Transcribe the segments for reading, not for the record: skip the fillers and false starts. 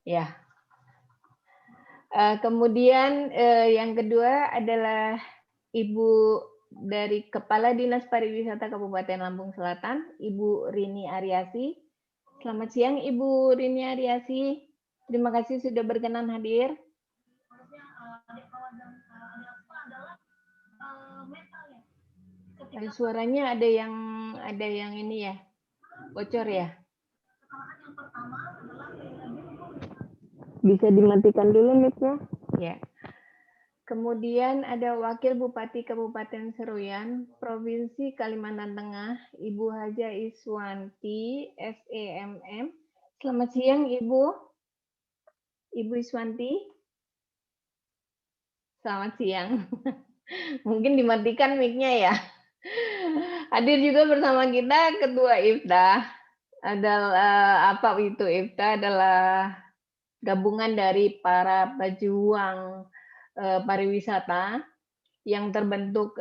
Ya. Kemudian yang kedua adalah Ibu dari Kepala Dinas Pariwisata Kabupaten Lampung Selatan, Ibu Rini Aryasi. Selamat siang Ibu Rini Aryasi. Terima kasih sudah berkenan hadir. Suaranya ada yang ini ya, bocor ya. Bisa dimatikan dulu mic-nya. Ya. Kemudian ada Wakil Bupati Kabupaten Seruyan, Provinsi Kalimantan Tengah, Ibu Haja Iswanti, SEMM. Selamat siang Ibu. Ibu Iswanti. Selamat siang. Mungkin dimatikan mic-nya ya. Hadir juga bersama kita Ketua IFTA. Adalah apa itu IFTA adalah gabungan dari para pejuang pariwisata yang terbentuk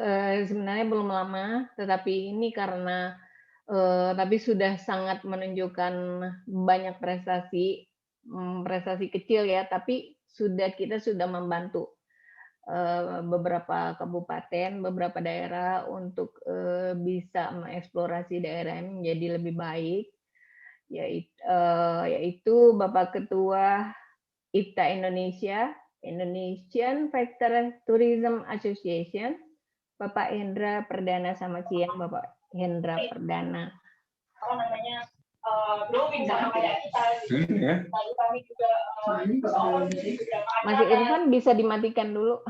sebenarnya belum lama, tetapi ini karena tapi sudah sangat menunjukkan banyak prestasi kecil ya, tapi kita sudah membantu beberapa kabupaten, beberapa daerah untuk bisa mengeksplorasi daerah ini menjadi lebih baik, yaitu Bapak Ketua IFTA Indonesia, Indonesian Factor Tourism Association, Bapak Hendra Perdana. Selamat siang Bapak Hendra Perdana. Mas Irfan bisa dimatikan dulu.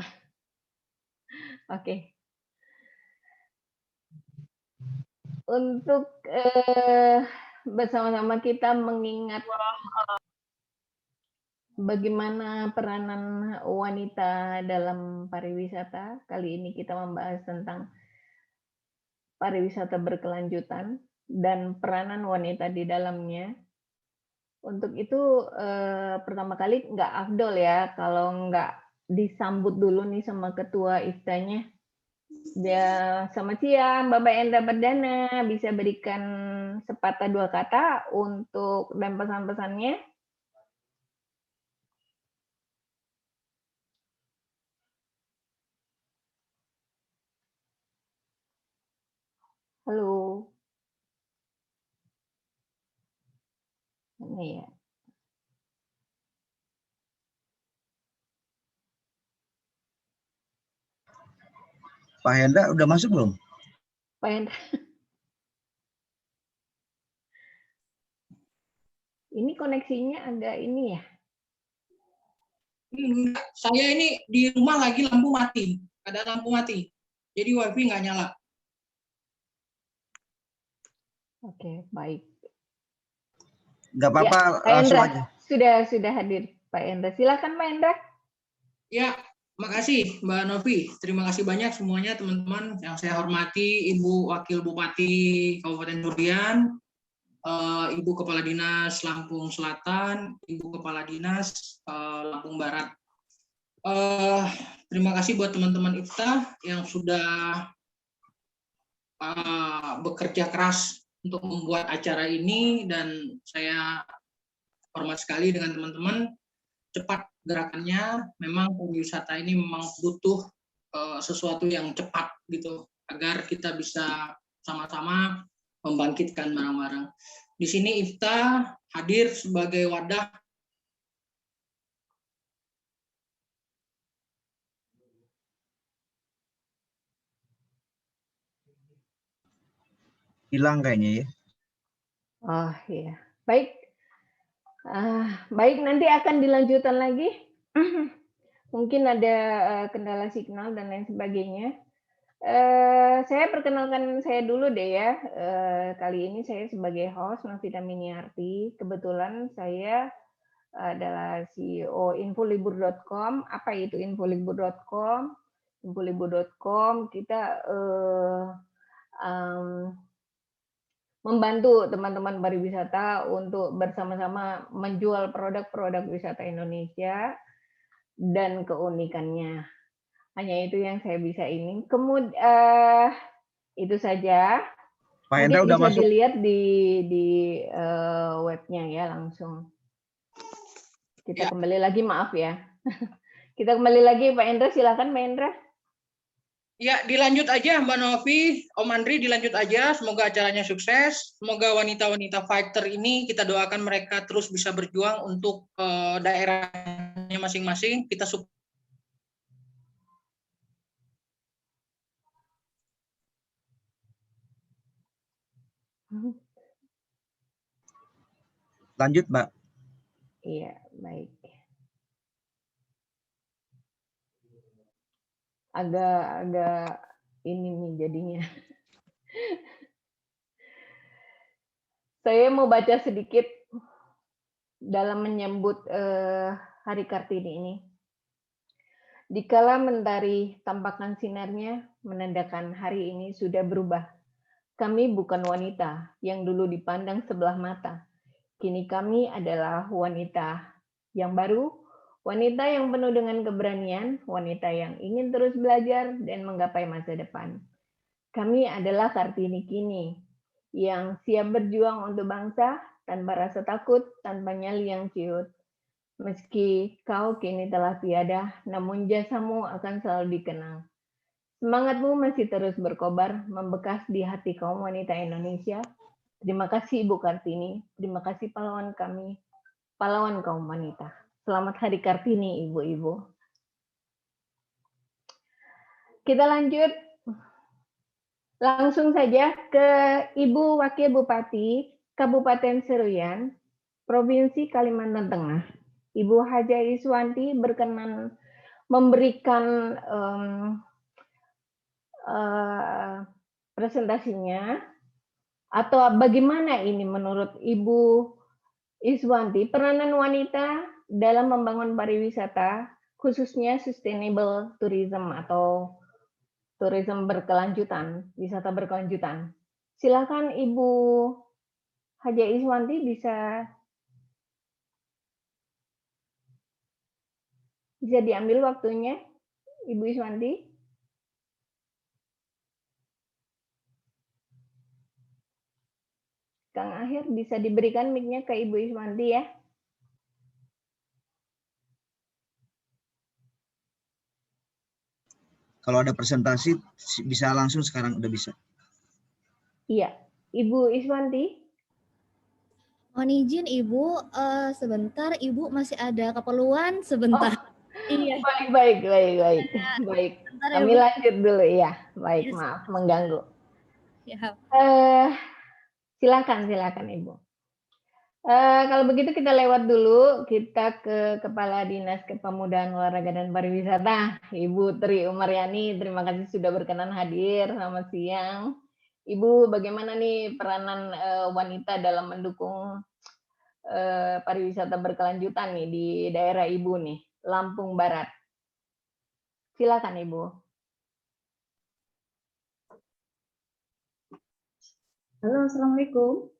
Oke. Untuk bersama-sama kita mengingat bagaimana peranan wanita dalam pariwisata. Kali ini kita membahas tentang pariwisata berkelanjutan dan peranan wanita di dalamnya. Untuk itu pertama kali nggak afdol ya kalau nggak disambut dulu nih sama ketua IFTA-nya. Ya, selamat siang Bapak Hendra Perdana, bisa berikan sepatah dua kata untuk dan pesan-pesannya? Halo. Ini ya. Pak Hendra udah masuk belum? Pak Hendra. Ini koneksinya agak ini ya. Enggak, saya ini di rumah lagi lampu mati, ada lampu mati, jadi wifi nggak nyala. Oke, baik. Nggak apa-apa, ya, langsung Hendra, aja. Sudah hadir Pak Hendra. Silakan Pak Hendra. Ya, makasih Mbak Novi. Terima kasih banyak semuanya teman-teman yang saya hormati, Ibu Wakil Bupati Kabupaten Durian, Ibu Kepala Dinas Lampung Selatan, Ibu Kepala Dinas Lampung Barat. Terima kasih buat teman-teman IFTA yang sudah bekerja keras untuk membuat acara ini, dan saya hormat sekali dengan teman-teman. Cepat gerakannya, memang pariwisata ini memang butuh sesuatu yang cepat gitu agar kita bisa sama-sama membangkitkan barang-barang. Di sini IFTA hadir sebagai wadah Hilang kayaknya ya. Oh iya, baik. Baik, nanti akan dilanjutkan lagi. Mungkin ada kendala signal dan lain sebagainya. Saya perkenalkan saya dulu deh ya. Kali ini saya sebagai host Novita Miniarti. Kebetulan saya adalah CEO infolibur.com. Apa itu infolibur.com? Infolibur.com kita membantu teman-teman pariwisata untuk bersama-sama menjual produk-produk wisata Indonesia dan keunikannya. Hanya itu yang saya bisa ini. Kemudian itu saja. Pak Mungkin Hendra udah bisa masuk. dilihat di webnya ya langsung. Kita Ya. kembali lagi, maaf ya. Kita kembali lagi, Pak Endra, silakan Pak Endra. Ya, dilanjut aja Mbak Novi, Om Andri dilanjut aja. Semoga acaranya sukses. Semoga wanita-wanita fighter ini kita doakan mereka terus bisa berjuang untuk daerahnya masing-masing. Kita support. Lanjut, Mbak. Iya, baik. Agak ini nih jadinya. Saya mau baca sedikit dalam menyambut Hari Kartini ini. Dikala mentari tampakkan sinarnya, menandakan hari ini sudah berubah. Kami bukan wanita yang dulu dipandang sebelah mata. Kini kami adalah wanita yang baru, wanita yang penuh dengan keberanian, wanita yang ingin terus belajar dan menggapai masa depan. Kami adalah Kartini kini, yang siap berjuang untuk bangsa tanpa rasa takut, tanpa nyali yang ciut. Meski kau kini telah tiada, namun jasamu akan selalu dikenang. Semangatmu masih terus berkobar, membekas di hati kaum wanita Indonesia. Terima kasih Ibu Kartini, terima kasih pahlawan kami, pahlawan kaum wanita. Selamat Hari Kartini, Ibu-ibu. Kita lanjut langsung saja ke Ibu Wakil Bupati Kabupaten Seruyan, Provinsi Kalimantan Tengah. Ibu Haja Iswanti berkenan memberikan presentasinya, atau bagaimana ini menurut Ibu Iswanti peranan wanita dalam membangun pariwisata, khususnya sustainable tourism atau tourism berkelanjutan, wisata berkelanjutan. Silakan Ibu Haja Iswanti bisa diambil waktunya, Ibu Iswanti. Kang Akhir bisa diberikan mic-nya ke Ibu Iswanti ya. Kalau ada presentasi bisa langsung sekarang udah bisa. Iya, Ibu Iswanti. Mohon izin Ibu, sebentar Ibu masih ada keperluan sebentar. Iya. Baik. Sebentar ya, Kami Bu. lanjut dulu ya. Baik, Yes. maaf mengganggu. Ya. Silakan Ibu. Kalau begitu kita lewat dulu, kita ke Kepala Dinas Kepemudaan Olahraga dan Pariwisata, Ibu Tri Umaryani. Terima kasih sudah berkenan hadir. Selamat siang. Ibu, bagaimana nih peranan wanita dalam mendukung pariwisata berkelanjutan nih di daerah Ibu nih, Lampung Barat. Silakan Ibu. Halo, Assalamualaikum.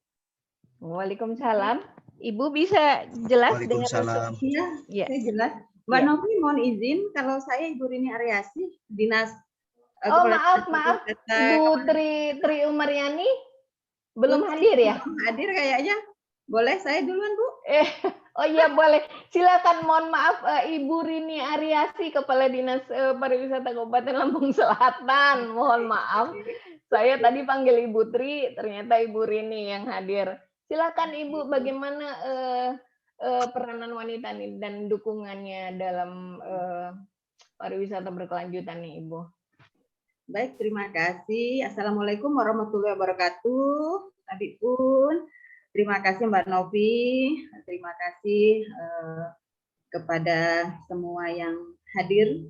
Waalaikumsalam. Ibu bisa jelas dengar? Waalaikumsalam. Iya, Saya jelas. Mbak Ya. Novi mohon izin kalau saya Ibu Rini Aryasi, Dinas Oh, Kepala maaf. Wisata Ibu Tri Umaryani belum hadir ya? belum hadir kayaknya. Boleh saya duluan, Bu? Oh iya boleh. Silakan, mohon maaf Ibu Rini Aryasi, Kepala Dinas Pariwisata Kabupaten Lampung Selatan. Mohon maaf. Saya tadi panggil Ibu Tri, ternyata Ibu Rini yang hadir. Silakan Ibu, bagaimana peranan wanita nih dan dukungannya dalam pariwisata berkelanjutan nih Ibu. Baik, terima kasih. Assalamualaikum warahmatullahi wabarakatuh. Tadi pun terima kasih Mbak Novi, terima kasih kepada semua yang hadir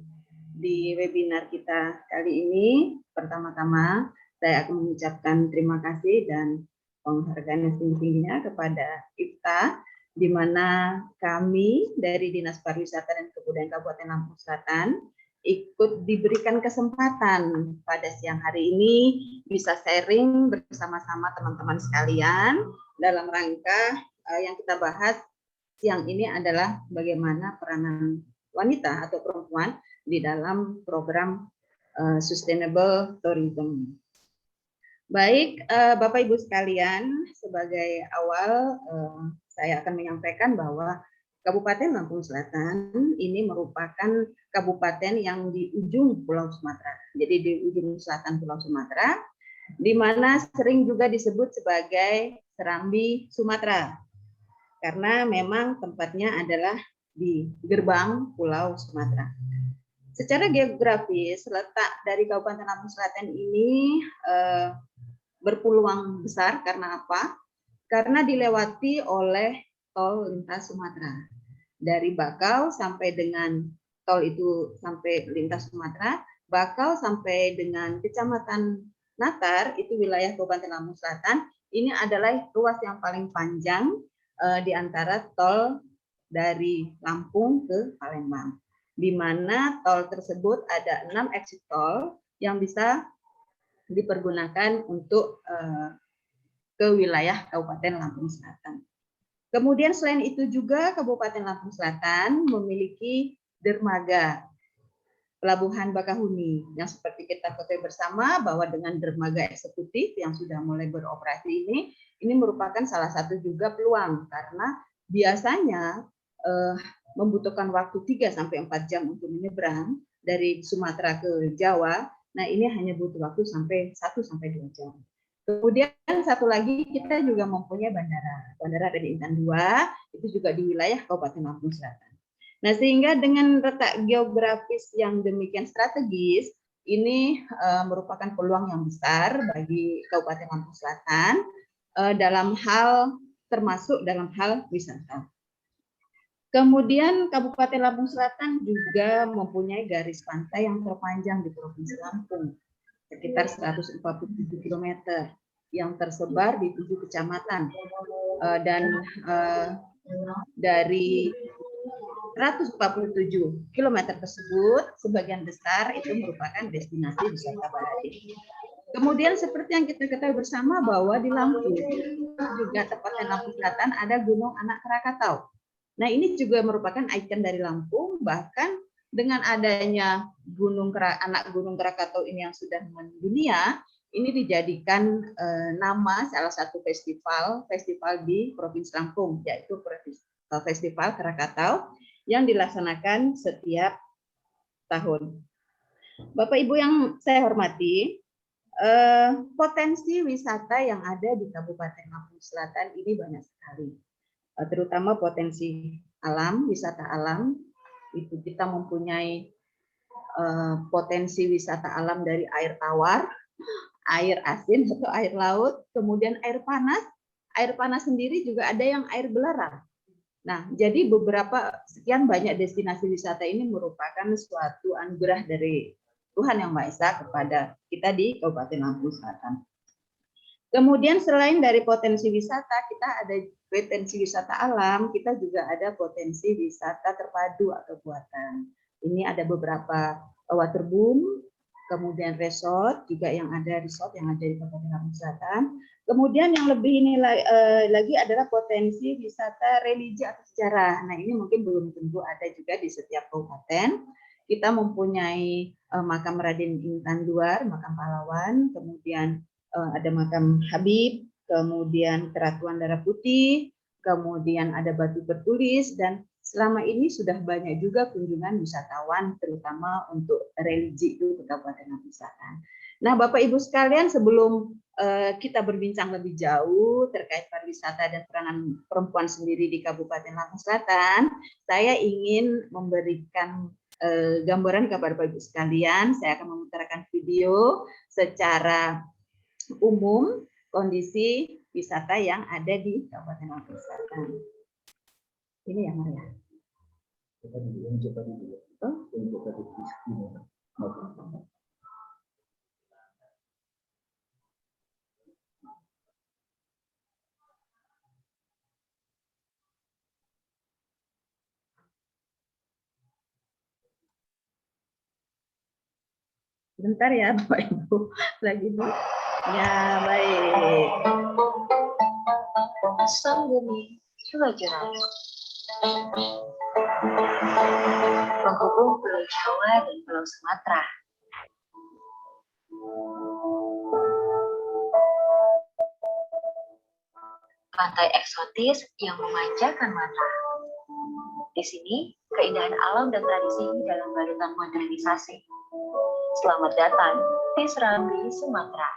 di webinar kita kali ini. Pertama-tama saya akan mengucapkan terima kasih dan penghargaan yang setinggi-tingginya kepada IFTA, di mana kami dari Dinas Pariwisata dan Kebudayaan Kabupaten Lampung Selatan ikut diberikan kesempatan pada siang hari ini bisa sharing bersama-sama teman-teman sekalian dalam rangka yang kita bahas siang ini adalah bagaimana peranan wanita atau perempuan di dalam program Sustainable Tourism. Baik, Bapak Ibu sekalian, sebagai awal saya akan menyampaikan bahwa Kabupaten Lampung Selatan ini merupakan kabupaten yang di ujung Pulau Sumatera. Jadi di ujung selatan Pulau Sumatera, di mana sering juga disebut sebagai Serambi Sumatera. Karena memang tempatnya adalah di gerbang Pulau Sumatera. Secara geografis, letak dari Kabupaten Lampung Selatan ini berpeluang besar karena apa? Karena dilewati oleh tol lintas Sumatera. Dari Bakau sampai dengan tol itu sampai lintas Sumatera, Bakau sampai dengan Kecamatan Natar, itu wilayah Kabupaten Lampung Selatan, ini adalah ruas yang paling panjang di antara tol dari Lampung ke Palembang. Di mana tol tersebut ada 6 exit tol yang bisa dipergunakan untuk ke wilayah Kabupaten Lampung Selatan. Kemudian selain itu juga Kabupaten Lampung Selatan memiliki dermaga Pelabuhan Bakahuni yang seperti kita ketahui bersama bahwa dengan dermaga eksekutif yang sudah mulai beroperasi ini merupakan salah satu juga peluang karena biasanya membutuhkan waktu 3 sampai 4 jam untuk menyeberang dari Sumatera ke Jawa. Nah, ini hanya butuh waktu sampai 1 sampai 2 jam. Kemudian satu lagi kita juga mempunyai bandara. Bandara ada di Intan 2, itu juga di wilayah Kabupaten Lampung Selatan. Nah, sehingga dengan letak geografis yang demikian strategis, ini merupakan peluang yang besar bagi Kabupaten Lampung Selatan dalam hal termasuk dalam hal wisata. Kemudian Kabupaten Lampung Selatan juga mempunyai garis pantai yang terpanjang di Provinsi Lampung, sekitar 147 km yang tersebar di 7 kecamatan dan dari 147 km tersebut sebagian besar itu merupakan destinasi wisata bahagia. Kemudian seperti yang kita ketahui bersama bahwa di Lampung juga tepatnya Lampung Selatan ada Gunung Anak Krakatau. Nah, ini juga merupakan ikon dari Lampung, bahkan dengan adanya anak Gunung Krakatau ini yang sudah mendunia, ini dijadikan nama salah satu festival di Provinsi Lampung, yaitu Festival Krakatau yang dilaksanakan setiap tahun. Bapak Ibu yang saya hormati, potensi wisata yang ada di Kabupaten Lampung Selatan ini banyak sekali. Terutama potensi alam, wisata alam, itu kita mempunyai potensi wisata alam dari air tawar, air asin atau air laut, kemudian air panas sendiri juga ada yang air belerang. Nah, jadi sekian banyak destinasi wisata ini merupakan suatu anugerah dari Tuhan Yang Maha Esa kepada kita di Kabupaten Lampung Selatan. Kemudian selain dari potensi wisata, kita ada potensi wisata alam, kita juga ada potensi wisata terpadu atau buatan. Ini ada beberapa waterboom, kemudian resort juga yang ada di Kabupaten Lampung Selatan. Kemudian yang lebih ini lagi adalah potensi wisata religi atau sejarah. Nah, ini mungkin belum tentu ada juga di setiap kabupaten. Kita mempunyai makam Raden Intan Duar, makam pahlawan, kemudian ada makam Habib, kemudian Keratuan Darah Putih, kemudian ada batu bertulis, dan selama ini sudah banyak juga kunjungan wisatawan, terutama untuk religi itu ke Kabupaten Lampung Selatan. Nah, Bapak Ibu sekalian, sebelum kita berbincang lebih jauh terkait pariwisata dan peranan perempuan sendiri di Kabupaten Lampung Selatan, saya ingin memberikan gambaran kepada Bapak Ibu sekalian. Saya akan memutarkan video secara umum kondisi wisata yang ada di Kabupaten Lampung Selatan. Ini ya, Maria. Bentar ya, Bapak Ibu. Lagi dulu. Ya, baik. Sangguni Sulawesi, penghubung Pulau Jawa dan Pulau Sumatera. Pantai eksotis yang memanjakan mata. Di sini, keindahan alam dan tradisi dalam balutan modernisasi. Selamat datang di Serambi, Sumatera.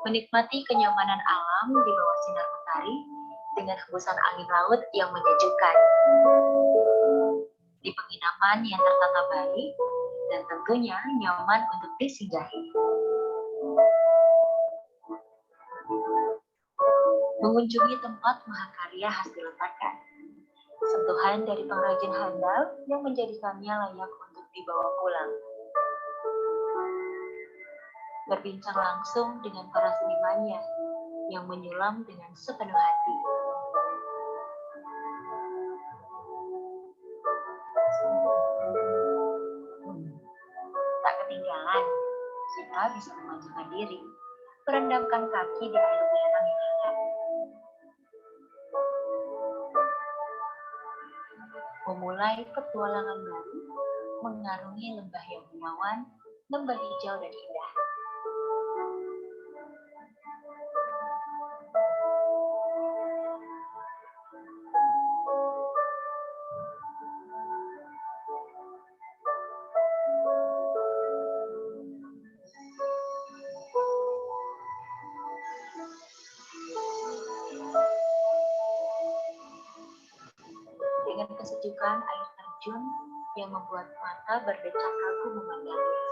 Menikmati kenyamanan alam di bawah sinar matahari dengan hembusan angin laut yang menyejukkan. Di penginapan yang tertata baik dan tentunya nyaman untuk disinggahi. Mengunjungi tempat mahakarya khas diletakkan. Sentuhan dari pengrajin handal yang menjadikannya layak untuk dibawa pulang. Berbincang langsung dengan para senimannya yang menyulam dengan sepenuh hati. Tak ketinggalan, kita bisa memanjakan diri, merendamkan kaki di air belerang yang hangat. Memulai petualangan baru, mengarungi lembah yang menawan, lembah hijau dan indah. Dengan kesejukan air terjun yang membuat mata berdecak kagum memandangnya.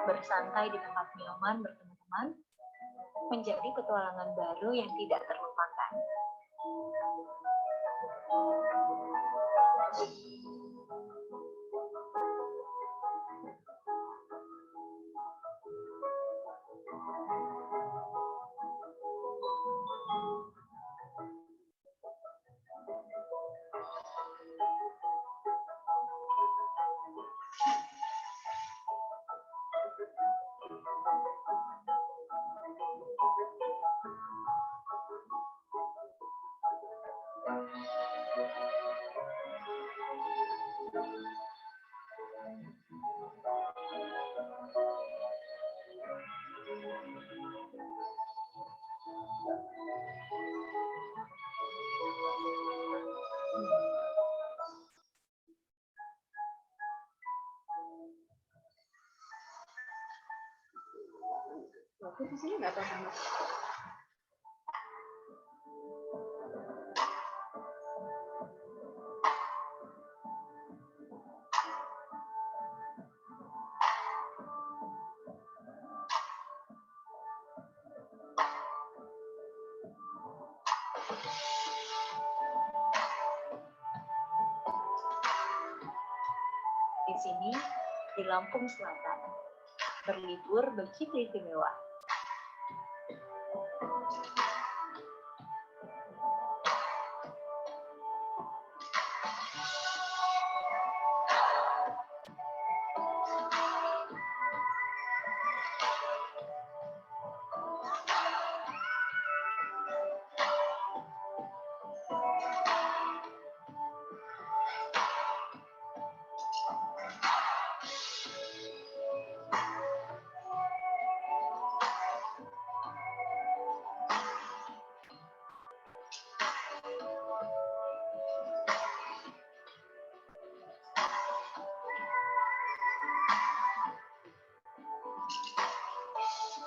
Bersantai di tempat nyaman bertemu teman menjadi petualangan baru yang tidak terlupakan. Aku di sini nggak apa-apa. Di sini, di Lampung Selatan, berlibur begitu istimewa.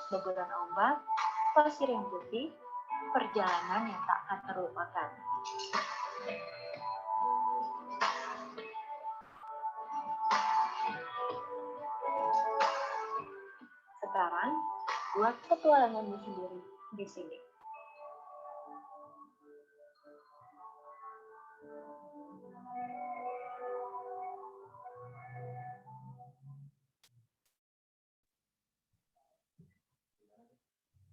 Deburan ombak, pasir yang putih, perjalanan yang tak akan terlupakan. Sekarang, membuat petualangannya sendiri di sini.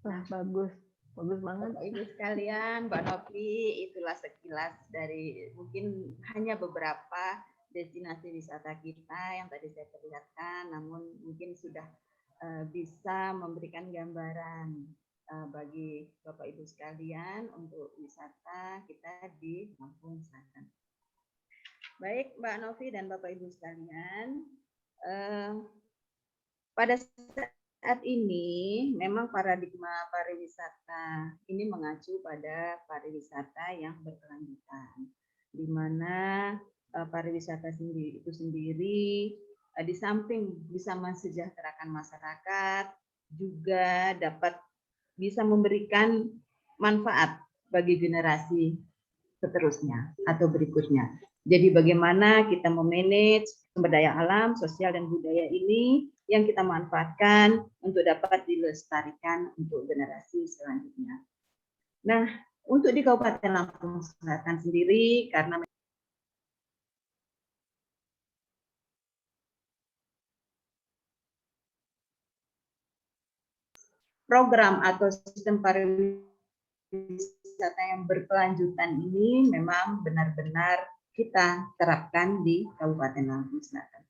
Wah, bagus. Bagus banget. Bapak Ibu sekalian, Mbak Novi, itulah sekilas dari mungkin hanya beberapa destinasi wisata kita yang tadi saya perlihatkan, namun mungkin sudah bisa memberikan gambaran bagi Bapak Ibu sekalian untuk wisata kita di Lampung Selatan. Baik, Mbak Novi dan Bapak Ibu sekalian, pada saat ini memang paradigma pariwisata ini mengacu pada pariwisata yang berkelanjutan, di mana pariwisata itu sendiri di samping bisa mensejahterakan masyarakat, juga dapat bisa memberikan manfaat bagi generasi seterusnya atau berikutnya. Jadi bagaimana kita memanage sumber daya alam, sosial, dan budaya ini yang kita manfaatkan untuk dapat dilestarikan untuk generasi selanjutnya. Nah, untuk di Kabupaten Lampung Selatan sendiri, karena program atau sistem pariwisata yang berkelanjutan ini memang benar-benar kita terapkan di Kabupaten Lampung Selatan.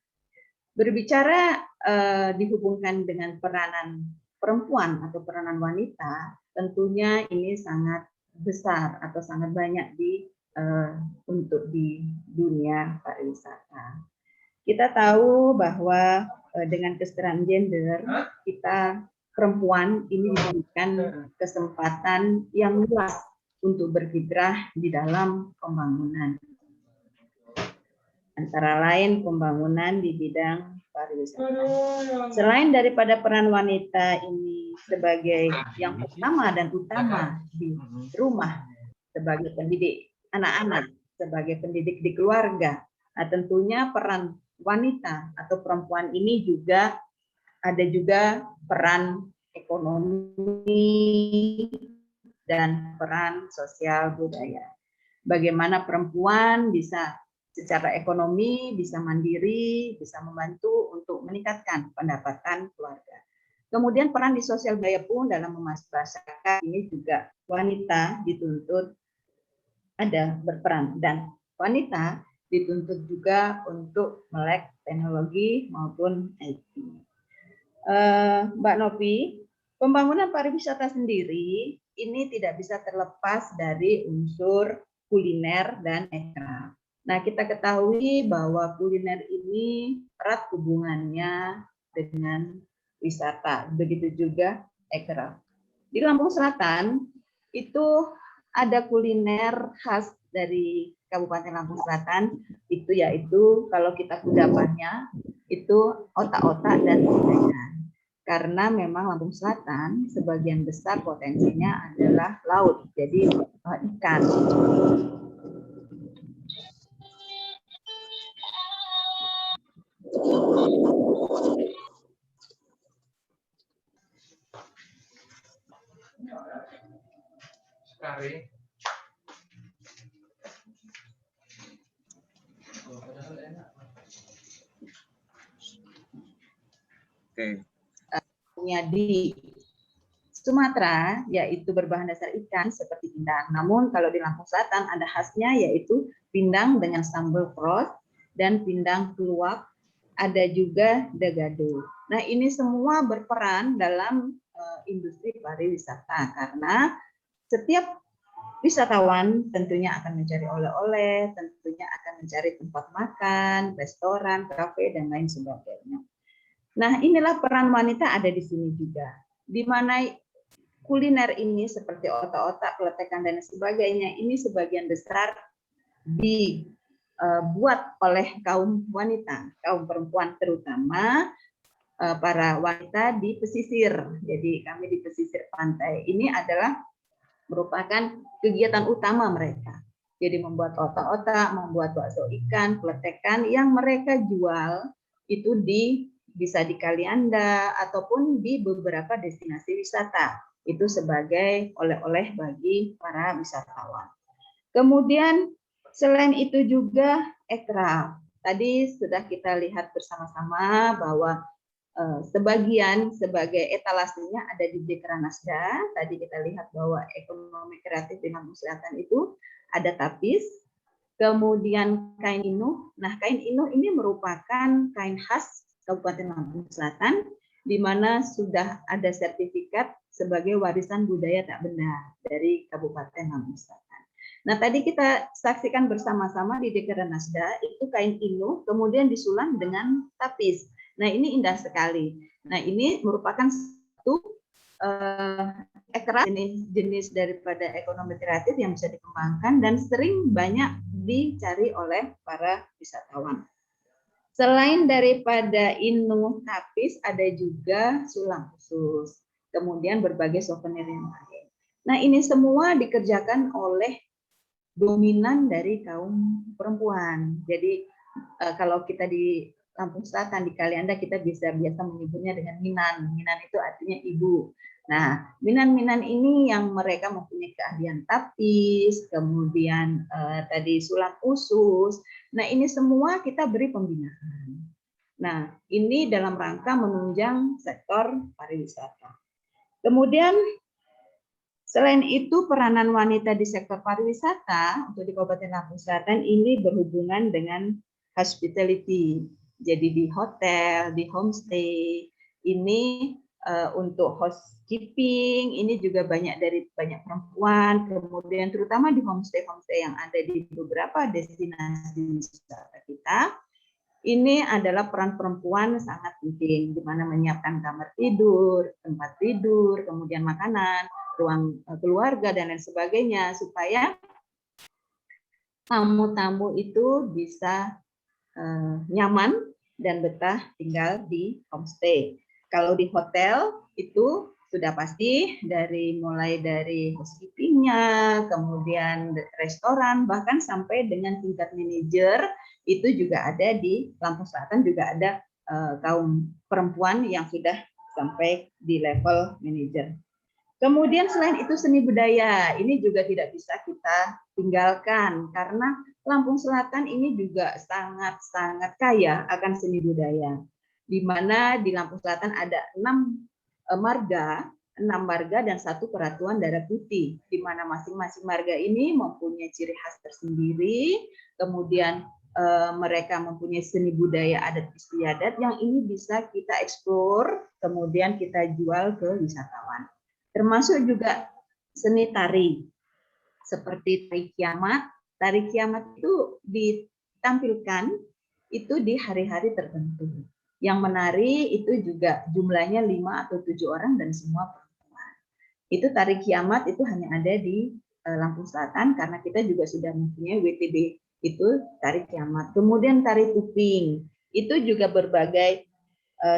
Berbicara dihubungkan dengan peranan perempuan atau peranan wanita, tentunya ini sangat besar atau sangat banyak untuk di dunia pariwisata. Kita tahu bahwa dengan kesetaraan gender, kita perempuan ini diberikan kesempatan yang luas untuk berkiprah di dalam pembangunan. Antara lain pembangunan di bidang pariwisata. Selain daripada peran wanita ini sebagai yang pertama dan utama di rumah, sebagai pendidik anak-anak, sebagai pendidik di keluarga, nah, tentunya peran wanita atau perempuan ini juga ada juga peran ekonomi dan peran sosial budaya. Bagaimana perempuan bisa secara ekonomi, bisa mandiri, bisa membantu untuk meningkatkan pendapatan keluarga. Kemudian peran di sosial budaya pun dalam memasyarakatkan ini juga wanita dituntut ada berperan, dan wanita dituntut juga untuk melek teknologi maupun IT. Mbak Novi, pembangunan pariwisata sendiri ini tidak bisa terlepas dari unsur kuliner dan ekraf. Nah, kita ketahui bahwa kuliner ini erat hubungannya dengan wisata, begitu juga ekraf. Di Lampung Selatan itu ada kuliner khas dari Kabupaten Lampung Selatan, itu yaitu kalau kita kudapannya itu otak-otak dan ikan. Karena memang Lampung Selatan sebagian besar potensinya adalah laut, jadi ikan. Sekali. Oke. Di Sumatera yaitu berbahan dasar ikan seperti pindang. Namun kalau di Lampung Selatan ada khasnya yaitu pindang dengan sambal kros dan pindang keluak, ada juga dagado. Nah, ini semua berperan dalam industri pariwisata karena setiap wisatawan tentunya akan mencari oleh-oleh, tentunya akan mencari tempat makan, restoran, kafe, dan lain sebagainya. Nah, inilah peran wanita ada di sini juga, di mana kuliner ini seperti otak-otak, peletekan, dan sebagainya, ini sebagian besar dibuat oleh kaum wanita, kaum perempuan terutama, para wanita di pesisir. Jadi kami di pesisir pantai ini adalah merupakan kegiatan utama mereka. Jadi membuat otak-otak, membuat bakso ikan, peletekan yang mereka jual itu di bisa di Kalianda ataupun di beberapa destinasi wisata. Itu sebagai oleh-oleh bagi para wisatawan. Kemudian selain itu juga ekraf. Tadi sudah kita lihat bersama-sama bahwa sebagian sebagai etalasenya ada di Dekranasda. Tadi kita lihat bahwa ekonomi kreatif di Lampung Selatan itu ada tapis, kemudian kain inuh. Nah, kain inuh ini merupakan kain khas Kabupaten Lampung Selatan, di mana sudah ada sertifikat sebagai warisan budaya tak benda dari Kabupaten Lampung Selatan. Nah, tadi kita saksikan bersama-sama di Dekranasda itu kain inuh, kemudian disulam dengan tapis. Nah, ini indah sekali. Nah, ini merupakan satu ekraf jenis daripada ekonomi kreatif yang bisa dikembangkan dan sering banyak dicari oleh para wisatawan. Selain daripada inuh tapis, ada juga sulam khusus, kemudian berbagai souvenir yang lain. Nah, ini semua dikerjakan oleh dominan dari kaum perempuan. Jadi kalau kita di Lampung Selatan, di Kalianda, kita biasa menyebutnya dengan minan. Minan itu artinya ibu. Nah, minan-minan ini yang mereka mempunyai keahlian tapis, kemudian tadi sulam khusus. Nah, ini semua kita beri pembinaan. Nah, ini dalam rangka menunjang sektor pariwisata. Kemudian selain itu, peranan wanita di sektor pariwisata untuk di Kabupaten Lampung Selatan ini berhubungan dengan hospitality. Jadi di hotel, di homestay, ini untuk housekeeping, ini juga banyak perempuan. Kemudian terutama di homestay yang ada di beberapa destinasi wisata kita, ini adalah peran perempuan sangat penting, di mana menyiapkan kamar tidur, tempat tidur, kemudian makanan, ruang keluarga, dan lain sebagainya, supaya tamu-tamu itu bisa nyaman dan betah tinggal di homestay. Kalau di hotel itu sudah pasti mulai dari housekeeping-nya, kemudian restoran, bahkan sampai dengan tingkat manajer itu juga ada di Lampung Selatan, juga ada kaum perempuan yang sudah sampai di level manajer. Kemudian selain itu seni budaya, ini juga tidak bisa kita tinggalkan karena Lampung Selatan ini juga sangat-sangat kaya akan seni budaya. Di mana di Lampung Selatan ada 6 marga dan 1 Peratuan Darah Putih, di mana masing-masing marga ini mempunyai ciri khas tersendiri, kemudian mereka mempunyai seni budaya adat istiadat yang ini bisa kita eksplor, kemudian kita jual ke wisatawan. Termasuk juga seni tari, seperti tari kiamat. Tari kiamat itu ditampilkan itu di hari-hari tertentu. Yang menari itu juga jumlahnya 5 atau 7 orang dan semua perempuan. Itu tari kiamat itu hanya ada di Lampung Selatan karena kita juga sudah mempunyai WTB itu tari kiamat. Kemudian tari tuping, itu juga berbagai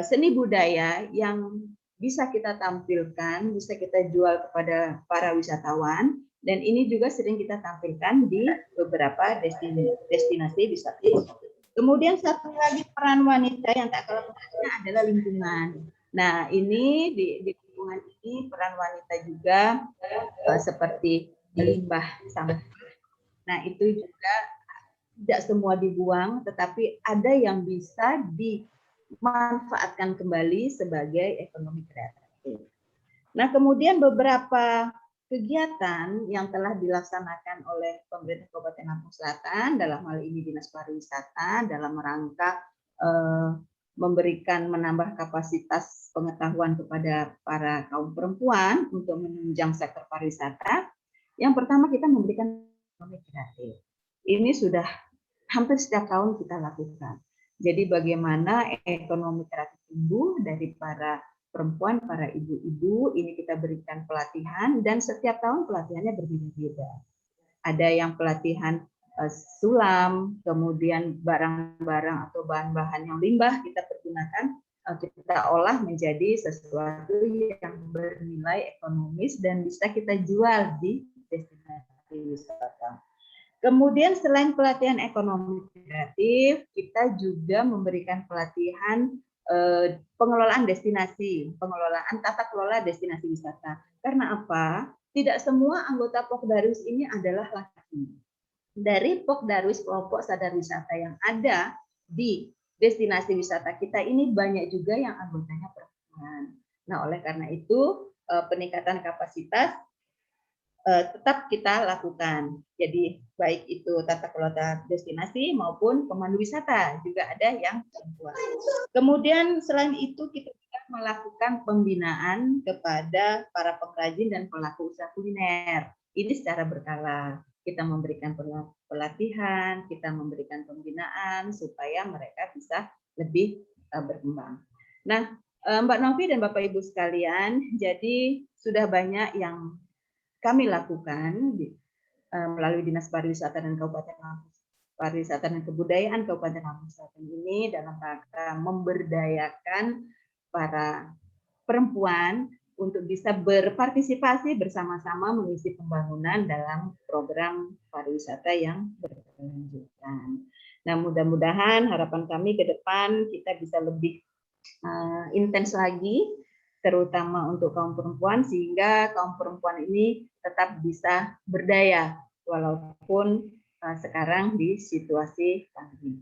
seni budaya yang bisa kita tampilkan, bisa kita jual kepada para wisatawan, dan ini juga sering kita tampilkan di beberapa destinasi wisata. Kemudian satu lagi peran wanita yang tak kalah pentingnya adalah lingkungan. Nah, ini di lingkungan ini peran wanita juga seperti limbah sampah. Nah, itu juga tidak semua dibuang, tetapi ada yang bisa dimanfaatkan kembali sebagai ekonomi kreatif. Nah, kemudian beberapa kegiatan yang telah dilaksanakan oleh pemerintah Kabupaten Lampung Selatan, dalam hal ini Dinas Pariwisata, dalam rangka menambah kapasitas pengetahuan kepada para kaum perempuan untuk menunjang sektor pariwisata. Yang pertama, kita memberikan ekonomi kreatif. Ini sudah hampir setiap tahun kita lakukan. Jadi bagaimana ekonomi kreatif tumbuh dari para perempuan, para ibu-ibu, ini kita berikan pelatihan dan setiap tahun pelatihannya berbeda-beda. Ada yang pelatihan sulam, kemudian barang-barang atau bahan-bahan yang limbah kita pergunakan, kita olah menjadi sesuatu yang bernilai ekonomis dan bisa kita jual di destinasi wisata. Kemudian selain pelatihan ekonomi kreatif, kita juga memberikan pelatihan pengelolaan destinasi, pengelolaan tata kelola destinasi wisata. Karena apa? Tidak semua anggota Pokdarwis ini adalah laki. Dari Pokdarwis kelompok sadar wisata yang ada di destinasi wisata kita ini banyak juga yang anggotanya perempuan. Nah, oleh karena itu peningkatan kapasitas tetap kita lakukan. Jadi baik itu tata kelola destinasi maupun pemandu wisata juga ada yang perempuan. Kemudian selain itu kita juga melakukan pembinaan kepada para pengrajin dan pelaku usaha kuliner. Ini secara berkala. Kita memberikan pelatihan, kita memberikan pembinaan supaya mereka bisa lebih berkembang. Nah, Mbak Novi dan Bapak Ibu sekalian, jadi sudah banyak yang kami lakukan melalui Dinas Pariwisata dan Kabupaten Lampung, Pariwisata dan Kebudayaan Kabupaten Lampung Selatan ini dalam rangka memberdayakan para perempuan untuk bisa berpartisipasi bersama-sama mengisi pembangunan dalam program pariwisata yang berkelanjutan. Nah, mudah-mudahan harapan kami ke depan kita bisa lebih intens lagi, terutama untuk kaum perempuan, sehingga kaum perempuan ini tetap bisa berdaya walaupun sekarang di situasi pandemi.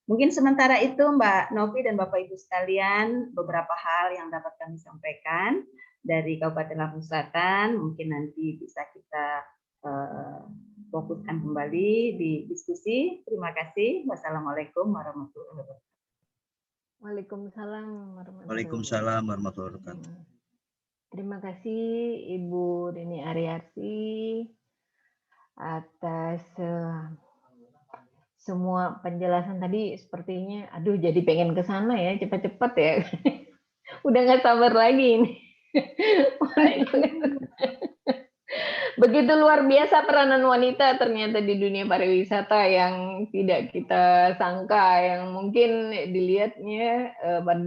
Mungkin sementara itu Mbak Novi dan Bapak Ibu sekalian beberapa hal yang dapat kami sampaikan dari Kabupaten Lampung Selatan. Mungkin nanti bisa kita fokuskan kembali di diskusi. Terima kasih. Wassalamualaikum warahmatullahi wabarakatuh. Waalaikumsalam warahmatullahi Waalaikumsalam warahmatullahi wabarakatuh. Terima kasih Ibu Rini Aryati atas semua penjelasan tadi. Sepertinya, aduh jadi pengen ke sana ya, cepat-cepat ya. Udah nggak sabar lagi ini. Begitu luar biasa peranan wanita ternyata di dunia pariwisata yang tidak kita sangka, yang mungkin dilihatnya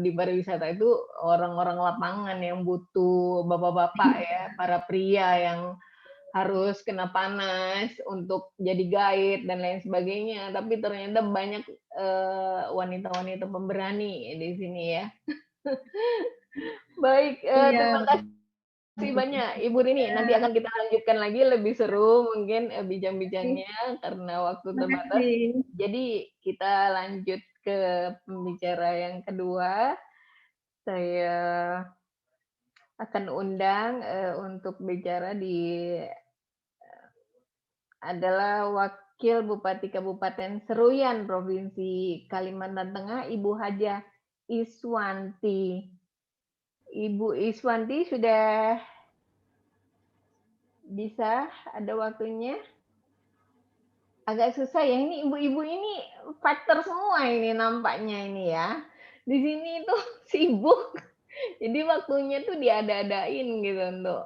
di pariwisata itu orang-orang lapangan yang butuh bapak-bapak ya, para pria yang harus kena panas untuk jadi guide dan lain sebagainya. Tapi ternyata banyak wanita-wanita pemberani di sini ya. Baik, terima kasih banyak Ibu Rini. Nanti akan kita lanjutkan lagi lebih seru mungkin bincang-bincangnya karena waktu terbatas. Jadi kita lanjut ke pembicara yang kedua. Saya akan undang untuk bicara adalah Wakil Bupati Kabupaten Seruyan Provinsi Kalimantan Tengah, Ibu Hajah Iswanti. Ibu Iswanti sudah bisa, ada waktunya? Agak susah ya, ini ibu-ibu ini faktor semua ini nampaknya ini ya. Di sini tuh sibuk. Jadi waktunya tuh diada-adain gitu untuk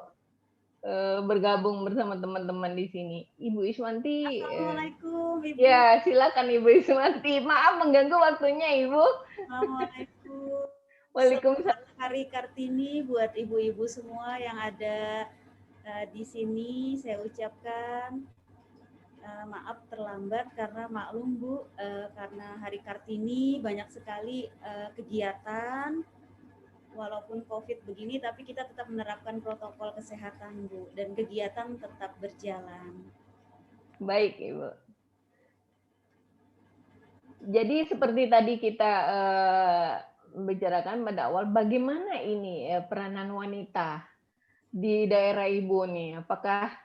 bergabung bersama teman-teman di sini. Ibu Iswanti. Assalamualaikum Ibu. Ya, silakan Ibu Iswanti. Maaf mengganggu waktunya Ibu. Assalamualaikum. Waalaikumsalam. Hari Kartini buat ibu-ibu semua yang ada di sini. Saya ucapkan maaf terlambat karena maklum Bu, karena Hari Kartini banyak sekali kegiatan. Walaupun COVID begini, tapi kita tetap menerapkan protokol kesehatan, Bu, dan kegiatan tetap berjalan. Baik, Ibu. Jadi seperti tadi kita bicarakan pada awal, bagaimana ini peranan wanita di daerah Ibu nih? Apakah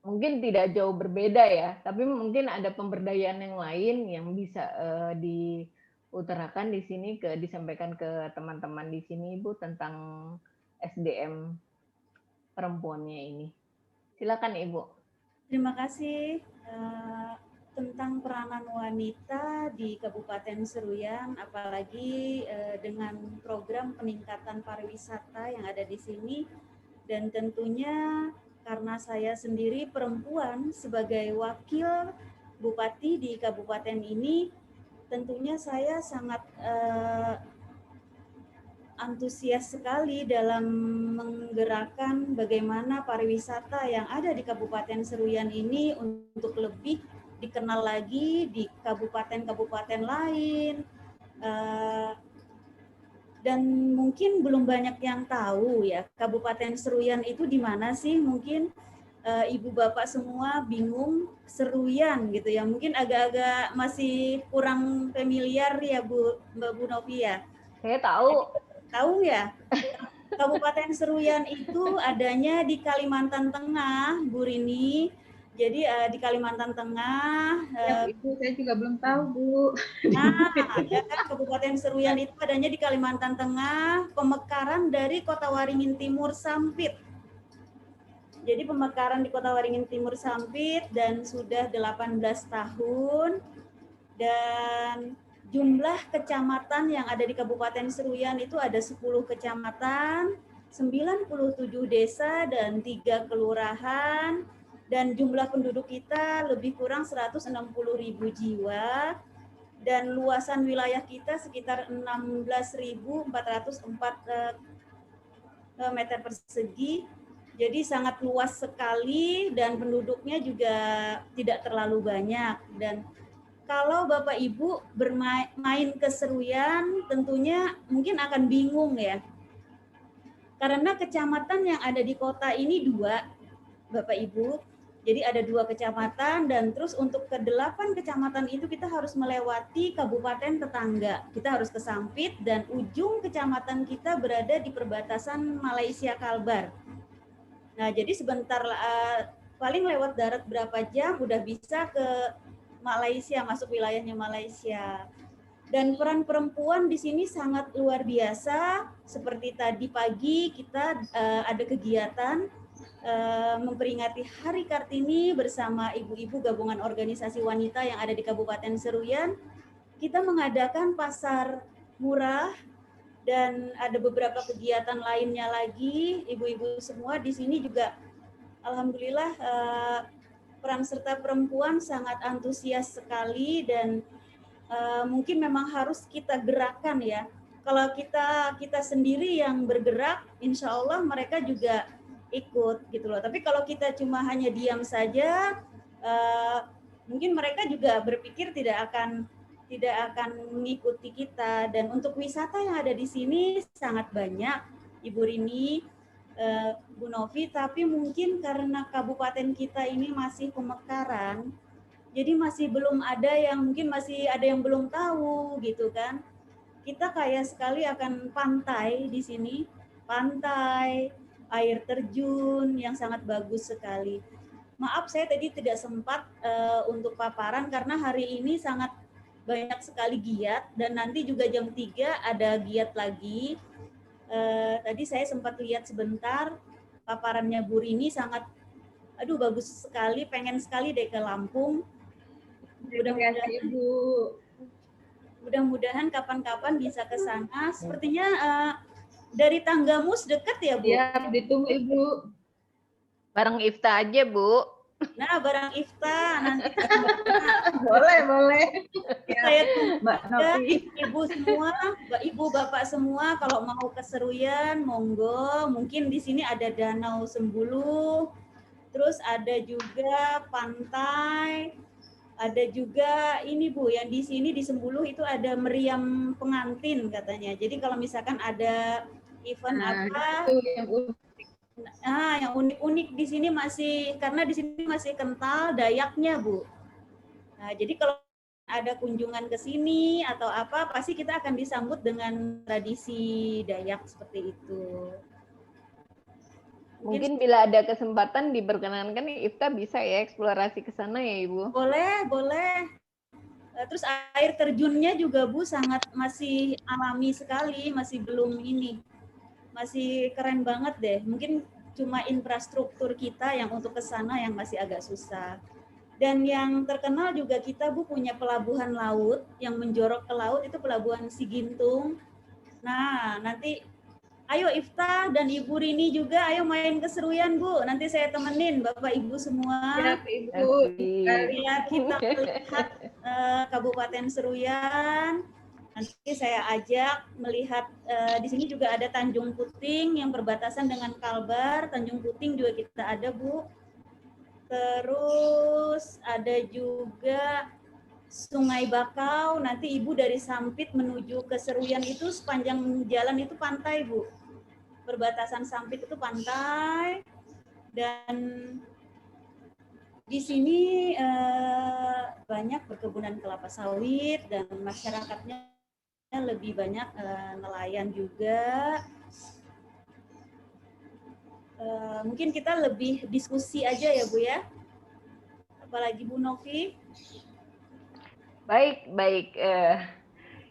mungkin tidak jauh berbeda ya, tapi mungkin ada pemberdayaan yang lain yang bisa diutarakan di sini, disampaikan ke teman-teman di sini, Ibu, tentang SDM perempuannya ini. Silakan, Ibu. Terima kasih. Tentang peranan wanita di Kabupaten Seruyan, apalagi dengan program peningkatan pariwisata yang ada di sini, dan tentunya karena saya sendiri perempuan sebagai wakil bupati di kabupaten ini, tentunya saya sangat antusias sekali dalam menggerakkan bagaimana pariwisata yang ada di Kabupaten Seruyan ini untuk lebih dikenal lagi di kabupaten-kabupaten lain, Dan mungkin belum banyak yang tahu ya, Kabupaten Seruyan itu di mana sih? Mungkin ibu bapak semua bingung Seruyan gitu ya. Mungkin agak-agak masih kurang familiar ya Mbak Bu Novi ya. Saya tahu. Tahu ya? Kabupaten Seruyan itu adanya di Kalimantan Tengah, Bu Rini. Jadi di Kalimantan Tengah. Ya, Ibu, saya juga belum tahu, Bu. Nah, ya kan Kabupaten Seruyan itu adanya di Kalimantan Tengah, pemekaran dari Kota Waringin Timur Sampit. Jadi pemekaran di Kota Waringin Timur Sampit dan sudah 18 tahun. Dan jumlah kecamatan yang ada di Kabupaten Seruyan itu ada 10 kecamatan, 97 desa, dan 3 kelurahan. Dan jumlah penduduk kita lebih kurang 160.000 jiwa. Dan luasan wilayah kita sekitar 16.404 meter persegi. Jadi sangat luas sekali dan penduduknya juga tidak terlalu banyak. Dan kalau Bapak Ibu bermain ke Seruyan tentunya mungkin akan bingung ya. Karena kecamatan yang ada di kota ini 2, Bapak Ibu. Jadi ada 2 kecamatan dan terus untuk ke-8 kecamatan itu kita harus melewati kabupaten tetangga. Kita harus ke Sampit dan ujung kecamatan kita berada di perbatasan Malaysia Kalbar. Nah, jadi sebentar paling lewat darat berapa jam udah bisa ke Malaysia, masuk wilayahnya Malaysia. Dan peran perempuan di sini sangat luar biasa. Seperti tadi pagi kita ada kegiatan memperingati Hari Kartini bersama ibu-ibu gabungan organisasi wanita yang ada di Kabupaten Seruyan. Kita mengadakan pasar murah dan ada beberapa kegiatan lainnya lagi. Ibu-ibu semua di sini juga alhamdulillah peran serta perempuan sangat antusias sekali dan mungkin memang harus kita gerakan ya. Kalau kita sendiri yang bergerak, insya Allah mereka juga ikut gitu loh. Tapi kalau kita cuma hanya diam saja, mungkin mereka juga berpikir tidak akan mengikuti kita. Dan untuk wisata yang ada di sini sangat banyak, Ibu Rini, Bu Novi, tapi mungkin karena kabupaten kita ini masih pemekaran, jadi masih belum ada yang mungkin masih ada yang belum tahu gitu kan. Kita kaya sekali akan pantai di sini, pantai, air terjun yang sangat bagus sekali. Maaf saya tadi tidak sempat untuk paparan karena hari ini sangat banyak sekali giat dan nanti juga jam 3 ada giat lagi. Tadi saya sempat lihat sebentar paparannya Bu Rini sangat bagus sekali, pengen sekali deh ke Lampung. Mudah-mudahan kapan-kapan bisa ke sana. Sepertinya dari Tanggamus dekat ya, Bu? Ya, ditunggu Ibu. Bareng Ifta aja, Bu. Nah, bareng Ifta nanti. Boleh. Ya, Saya tunggu Mbak Novi. Ibu semua, Ibu Bapak semua kalau mau ke Seruyan, monggo. Mungkin di sini ada Danau Sembulu, terus ada juga pantai, ada juga ini Bu, yang di sini di Sembulu itu ada meriam pengantin katanya. Jadi kalau misalkan ada event yang unik-unik di sini karena di sini masih kental Dayaknya, Bu. Nah, jadi kalau ada kunjungan ke sini atau apa, pasti kita akan disambut dengan tradisi Dayak seperti itu. Mungkin bila ada kesempatan diperkenankan Ifta bisa ya eksplorasi ke sana ya, Ibu. Boleh. Terus air terjunnya juga Bu masih alami sekali, masih belum ini. Masih keren banget deh. Mungkin cuma infrastruktur kita yang untuk ke sana yang masih agak susah. Dan yang terkenal juga kita Bu punya pelabuhan laut yang menjorok ke laut, itu pelabuhan Sigintung. Nah, nanti ayo Ifta dan Ibu Rini juga ayo main ke Seruyan Bu. Nanti saya temenin Bapak Ibu semua. Siap Ibu. Ya, kita melihat Kabupaten Seruyan. Nanti saya ajak melihat di sini juga ada Tanjung Puting yang berbatasan dengan Kalbar. Tanjung Puting juga kita ada Bu. Terus ada juga Sungai Bakau, nanti Ibu dari Sampit menuju ke Seruyan itu sepanjang jalan itu pantai, Bu. Perbatasan Sampit itu pantai, dan di sini banyak perkebunan kelapa sawit dan masyarakatnya lebih banyak nelayan juga. Mungkin kita lebih diskusi aja ya, Bu ya. Apalagi Bu Novi. Baik, baik.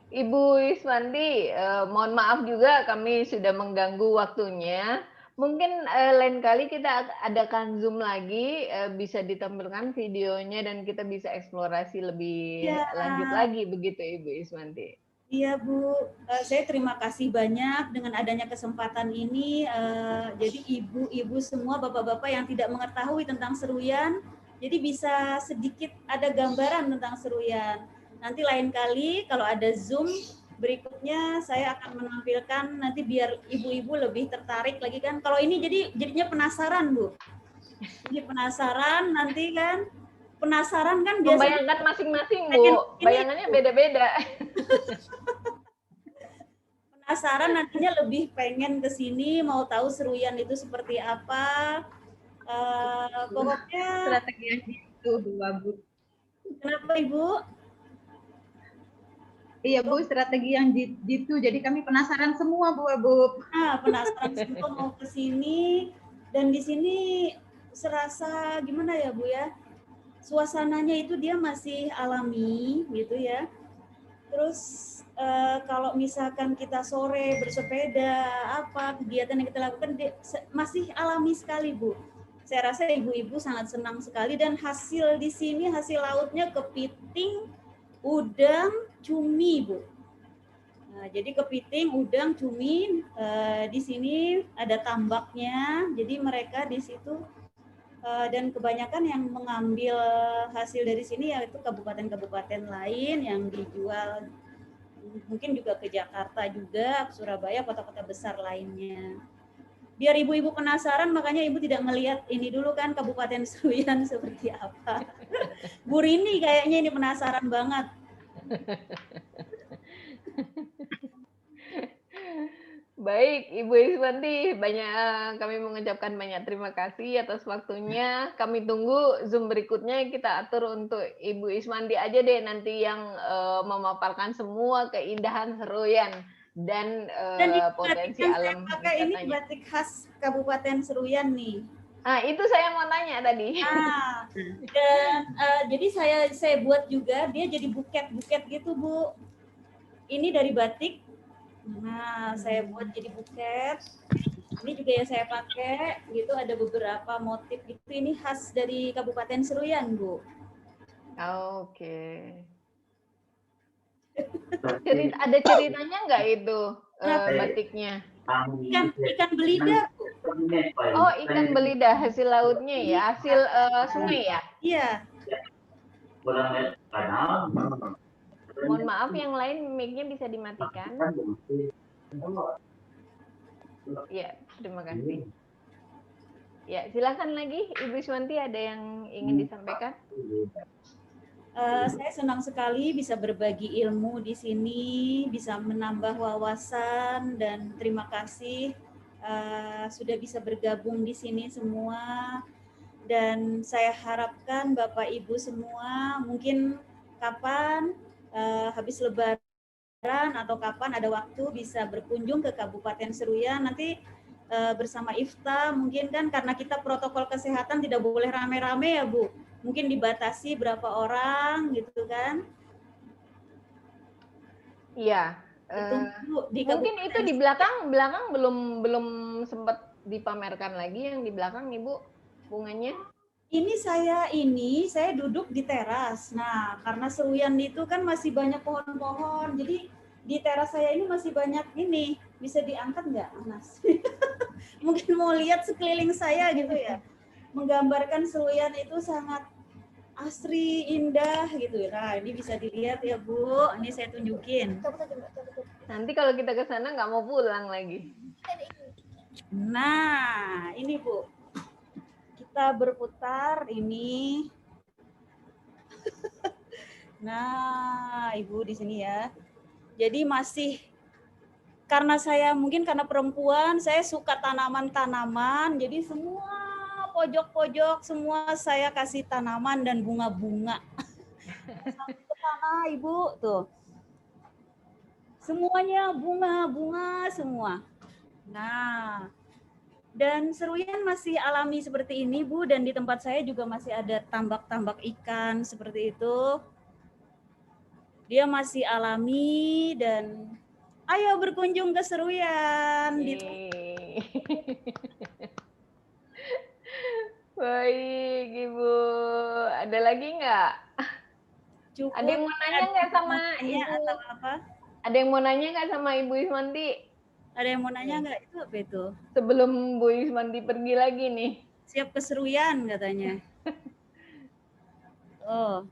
Ibu Iswanti, mohon maaf juga kami sudah mengganggu waktunya. Mungkin lain kali kita adakan Zoom lagi, bisa ditampilkan videonya dan kita bisa eksplorasi lebih lanjut lagi, begitu Ibu Iswanti. Iya Bu, saya terima kasih banyak dengan adanya kesempatan ini. Jadi ibu-ibu semua, bapak-bapak yang tidak mengetahui tentang Seruyan, jadi bisa sedikit ada gambaran tentang Seruyan. Nanti lain kali kalau ada Zoom berikutnya saya akan menampilkan, nanti biar ibu-ibu lebih tertarik lagi kan. Kalau ini jadinya penasaran Bu. Jadi penasaran nanti kan. Penasaran kan biasanya. Membayangkan masing-masing Bu, bayangannya beda-beda. Penasaran nantinya lebih pengen ke sini, mau tahu Seruyan itu seperti apa. Pokoknya strategi yang itu Bu. Kenapa Ibu? Iya Bu, strategi yang gitu. Jadi kami penasaran semua Bu. Nah, penasaran semua mau ke sini, dan di sini serasa gimana ya Bu ya? Suasananya itu dia masih alami gitu ya. Terus kalau misalkan kita sore bersepeda, apa kegiatan yang kita lakukan masih alami sekali Bu. Saya rasa ibu-ibu sangat senang sekali, dan hasil di sini, hasil lautnya kepiting, udang, cumi Bu. Nah, jadi kepiting, udang, cumi, di sini ada tambaknya, jadi mereka di situ. Dan kebanyakan yang mengambil hasil dari sini yaitu kabupaten-kabupaten lain yang dijual, mungkin juga ke Jakarta juga, Surabaya, kota-kota besar lainnya. Biar ibu-ibu penasaran, makanya ibu tidak melihat ini dulu kan Kabupaten Seruyan seperti apa. Bu Rini kayaknya ini penasaran banget. Baik, Ibu Iswanti, kami mengucapkan banyak terima kasih atas waktunya. Kami tunggu Zoom berikutnya, kita atur untuk Ibu Iswanti aja deh nanti yang memaparkan semua keindahan Seruyan dan potensi alam saya pakai ini wisatanya. batik khas Kabupaten Seruyan nih. Nah, itu saya mau tanya tadi. Nah, dan jadi saya buat juga, dia jadi buket-buket gitu Bu. Ini dari batik. Nah, saya buat jadi buket. Ini juga yang saya pakai, gitu ada beberapa motif gitu. Ini khas dari Kabupaten Seruyan, Bu. Oke. Ada ceritanya nggak itu batiknya? Ikan belida, Bu. Oh, ikan belida hasil lautnya ya, hasil sungai ya? Iya. Mohon maaf, yang lain mic-nya bisa dimatikan. Ya, terima kasih. Ya, silakan lagi, Ibu Iswanti, ada yang ingin disampaikan? Saya senang sekali bisa berbagi ilmu di sini, bisa menambah wawasan, dan terima kasih sudah bisa bergabung di sini semua. Dan saya harapkan Bapak Ibu semua mungkin kapan habis Lebaran atau kapan ada waktu bisa berkunjung ke Kabupaten Seruyan, nanti bersama Ifta, mungkin kan karena kita protokol kesehatan tidak boleh rame-rame ya Bu, mungkin dibatasi berapa orang gitu kan. Iya. Mungkin itu di belakang belum sempat dipamerkan lagi yang di belakang Ibu, bunganya. Ini saya duduk di teras. Nah, karena Seruyan itu kan masih banyak pohon-pohon, jadi di teras saya ini masih banyak ini. Bisa diangkat nggak, Mas? Mungkin mau lihat sekeliling saya gitu ya. Menggambarkan Seruyan itu sangat asri, indah gitu. Nah, ini bisa dilihat ya Bu. Ini saya tunjukin. Nanti kalau kita ke sana nggak mau pulang lagi. Nah, ini Bu. Kita berputar ini. Nah, Ibu di sini ya. Jadi masih karena saya mungkin karena perempuan, saya suka tanaman-tanaman. Jadi semua pojok-pojok semua saya kasih tanaman dan bunga-bunga. Sampai ke sana Ibu tuh. Semuanya bunga-bunga semua. Nah, dan seruyan masih alami seperti ini Bu, dan di tempat saya juga masih ada tambak-tambak ikan seperti itu. Dia masih alami dan ayo berkunjung ke Seruyan. Baik, Ibu. Ada lagi nggak? Cukup. Ada yang mau nanya nggak sama Ibu? Atau apa? Ada yang mau nanya nggak sama Ibu Iswanti? Ada yang mau nanya nggak? Itu apa itu? Sebelum Bu Iswanti pergi lagi nih. Siap ke Seruyan katanya. Oh.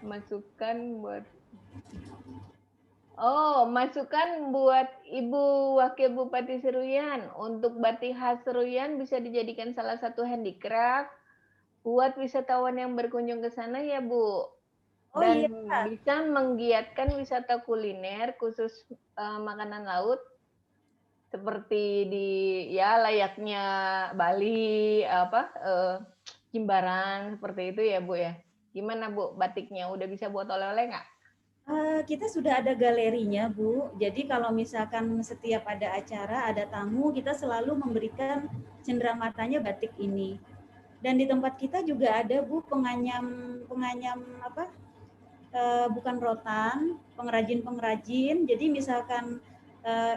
Masukan buat Ibu Wakil Bupati Seruyan. Untuk batik khas Seruyan bisa dijadikan salah satu handicraft buat wisatawan yang berkunjung ke sana ya Bu. Dan bisa menggiatkan wisata kuliner khusus makanan laut seperti di ya layaknya Bali Jimbaran seperti itu ya Bu ya. Gimana Bu batiknya, udah bisa buat oleh-oleh nggak? Kita sudah ada galerinya Bu. Jadi kalau misalkan setiap ada acara, ada tamu, kita selalu memberikan cenderamata batik ini. Dan di tempat kita juga ada Bu penganyam apa? Bukan rotan, pengrajin. Jadi misalkan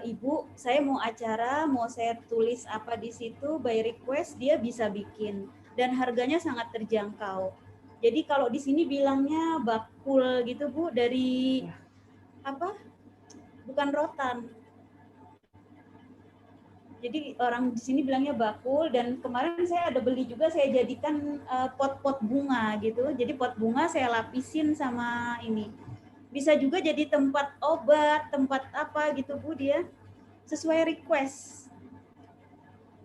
Ibu, saya mau acara, mau saya tulis apa di situ, by request dia bisa bikin dan harganya sangat terjangkau. Jadi kalau di sini bilangnya bakul gitu Bu, dari apa? Bukan rotan. Jadi orang di sini bilangnya bakul, dan kemarin saya ada beli juga, saya jadikan pot-pot bunga gitu. Jadi pot bunga saya lapisin sama ini. Bisa juga jadi tempat obat, tempat apa gitu Bu dia. Sesuai request.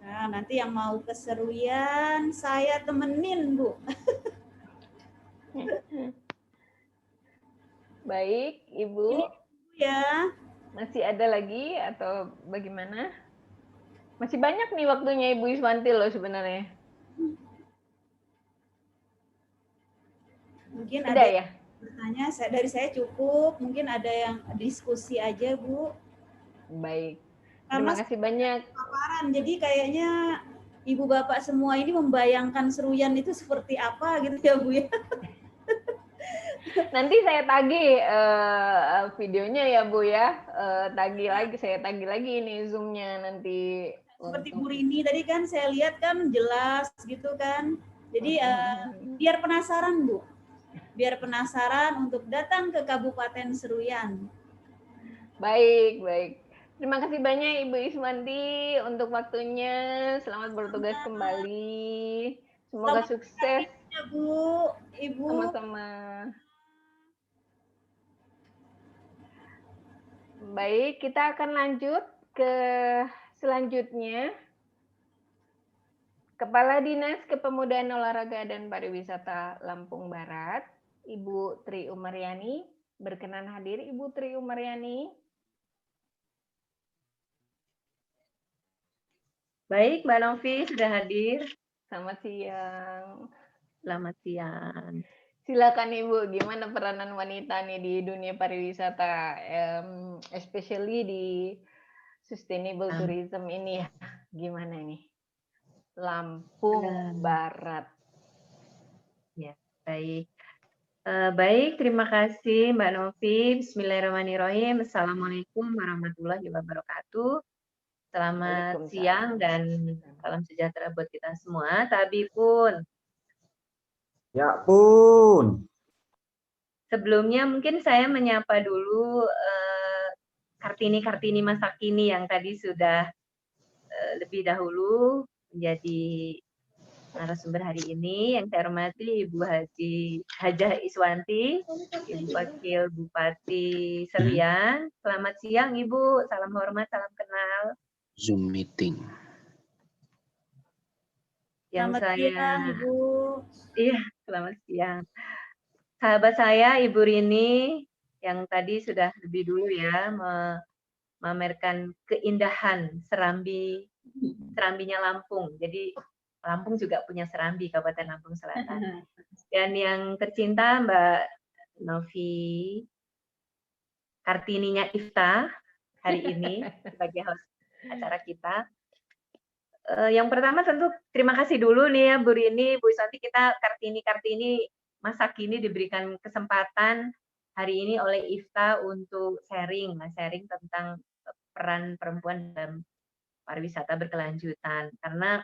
Nah, nanti yang mau ke Seruyan saya temenin Bu. Baik, Ibu. Ini ya. Masih ada lagi atau bagaimana? Masih banyak nih waktunya Ibu Iswanti loh sebenarnya. Mungkin ada ya? Bertanya, dari saya cukup. Mungkin ada yang diskusi aja Bu. Baik. Terima kasih banyak. Jadi kayaknya Ibu Bapak semua ini membayangkan Seruyan itu seperti apa gitu ya Bu ya. Nanti saya tagih videonya ya Bu ya. Saya tagih lagi ini Zoom-nya nanti. Seperti Bu Rini tadi kan saya lihat kan jelas gitu kan. Jadi biar penasaran Bu. Biar penasaran untuk datang ke Kabupaten Seruyan. Baik, baik. Terima kasih banyak Ibu Iswanti untuk waktunya. Selamat bertugas kembali. Semoga sukses. Ya, Bu, Ibu. Sama-sama. Baik, kita akan lanjut ke selanjutnya. Kepala Dinas Kepemudaan Olahraga dan Pariwisata Lampung Barat, Ibu Tri Umaryani. Berkenan hadir Ibu Tri Umaryani. Baik, Mbak Novi sudah hadir. Selamat siang. Selamat siang. Silakan Ibu, gimana peranan wanita nih di dunia pariwisata, especially di sustainable tourism ini ya? Gimana nih? Lampung Barat. Ya, baik. Baik, terima kasih Mbak Novi. Bismillahirrahmanirrahim. Assalamualaikum warahmatullahi wabarakatuh. Selamat siang dan salam sejahtera buat kita semua. Tabi Pun. Ya Pun. Sebelumnya mungkin saya menyapa dulu Kartini masa kini yang tadi sudah lebih dahulu menjadi narasumber hari ini. Yang saya hormati Ibu Hajah Iswanti, Ibu Wakil Bupati Seruyan. Selamat siang Ibu, salam hormat, salam kenal. Zoom meeting. Yang Selamat siang, Ibu. Iya, selamat siang. Sahabat saya Ibu Rini yang tadi sudah lebih dulu ya memamerkan keindahan serambinya Lampung. Jadi Lampung juga punya serambi, Kabupaten Lampung Selatan. Dan yang tercinta Mbak Novi Kartininya Ifta hari ini sebagai host acara kita. Yang pertama tentu terima kasih dulu nih ya Bu Rini, Bu Iswanti, kita Kartini masa kini diberikan kesempatan hari ini oleh Ifta untuk sharing tentang peran perempuan dalam pariwisata berkelanjutan. Karena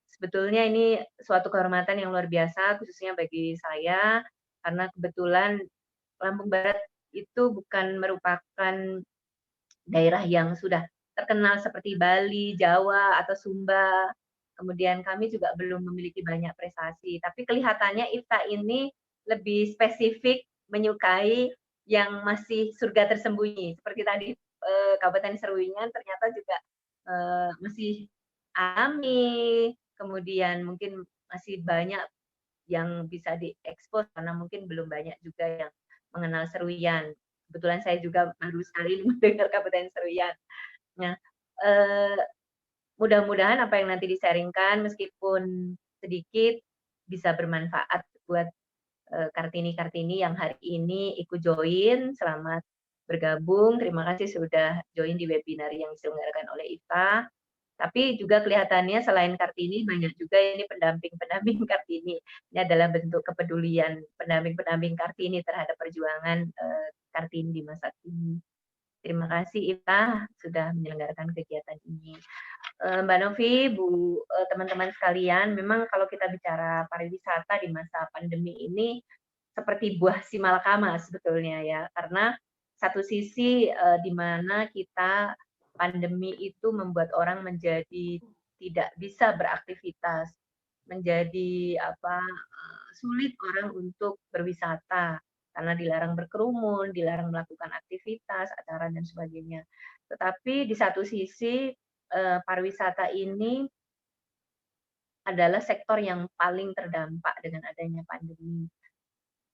sebetulnya ini suatu kehormatan yang luar biasa khususnya bagi saya karena kebetulan Lampung Barat itu bukan merupakan daerah yang sudah terkenal seperti Bali, Jawa, atau Sumba. Kemudian kami juga belum memiliki banyak prestasi. Tapi kelihatannya Ifta ini lebih spesifik menyukai yang masih surga tersembunyi. Seperti tadi Kabupaten Seruingan ternyata juga masih alami, kemudian mungkin masih banyak yang bisa diekspos karena mungkin belum banyak juga yang mengenal Seruyan. Kebetulan saya juga baru sekali mendengar Kabupaten Seruyan. Nah, mudah-mudahan apa yang nanti disaringkan meskipun sedikit bisa bermanfaat buat Kartini yang hari ini ikut join. Selamat bergabung. Terima kasih sudah join di webinar yang diselenggarakan oleh IFA. Tapi juga kelihatannya selain Kartini banyak juga ini pendamping-pendamping Kartini. Ini adalah bentuk kepedulian pendamping-pendamping Kartini terhadap perjuangan Kartini di masa kini. Terima kasih Ita sudah menyelenggarakan kegiatan ini. Mbak Novi, Bu, teman-teman sekalian, memang kalau kita bicara pariwisata di masa pandemi ini seperti buah si malakama sebetulnya ya, karena satu sisi di mana kita pandemi itu membuat orang menjadi tidak bisa beraktivitas, menjadi sulit orang untuk berwisata karena dilarang berkerumun, dilarang melakukan aktivitas, acara dan sebagainya. Tetapi di satu sisi pariwisata ini adalah sektor yang paling terdampak dengan adanya pandemi,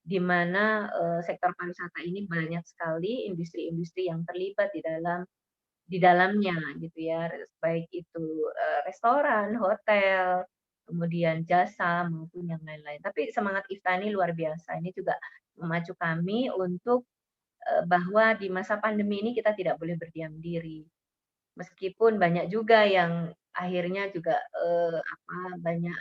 di mana sektor pariwisata ini banyak sekali industri-industri yang terlibat di dalamnya gitu ya, baik itu restoran, hotel, kemudian jasa maupun yang lain-lain. Tapi semangat Ifta ini luar biasa. Ini juga memacu kami untuk bahwa di masa pandemi ini kita tidak boleh berdiam diri. Meskipun banyak juga yang akhirnya juga banyak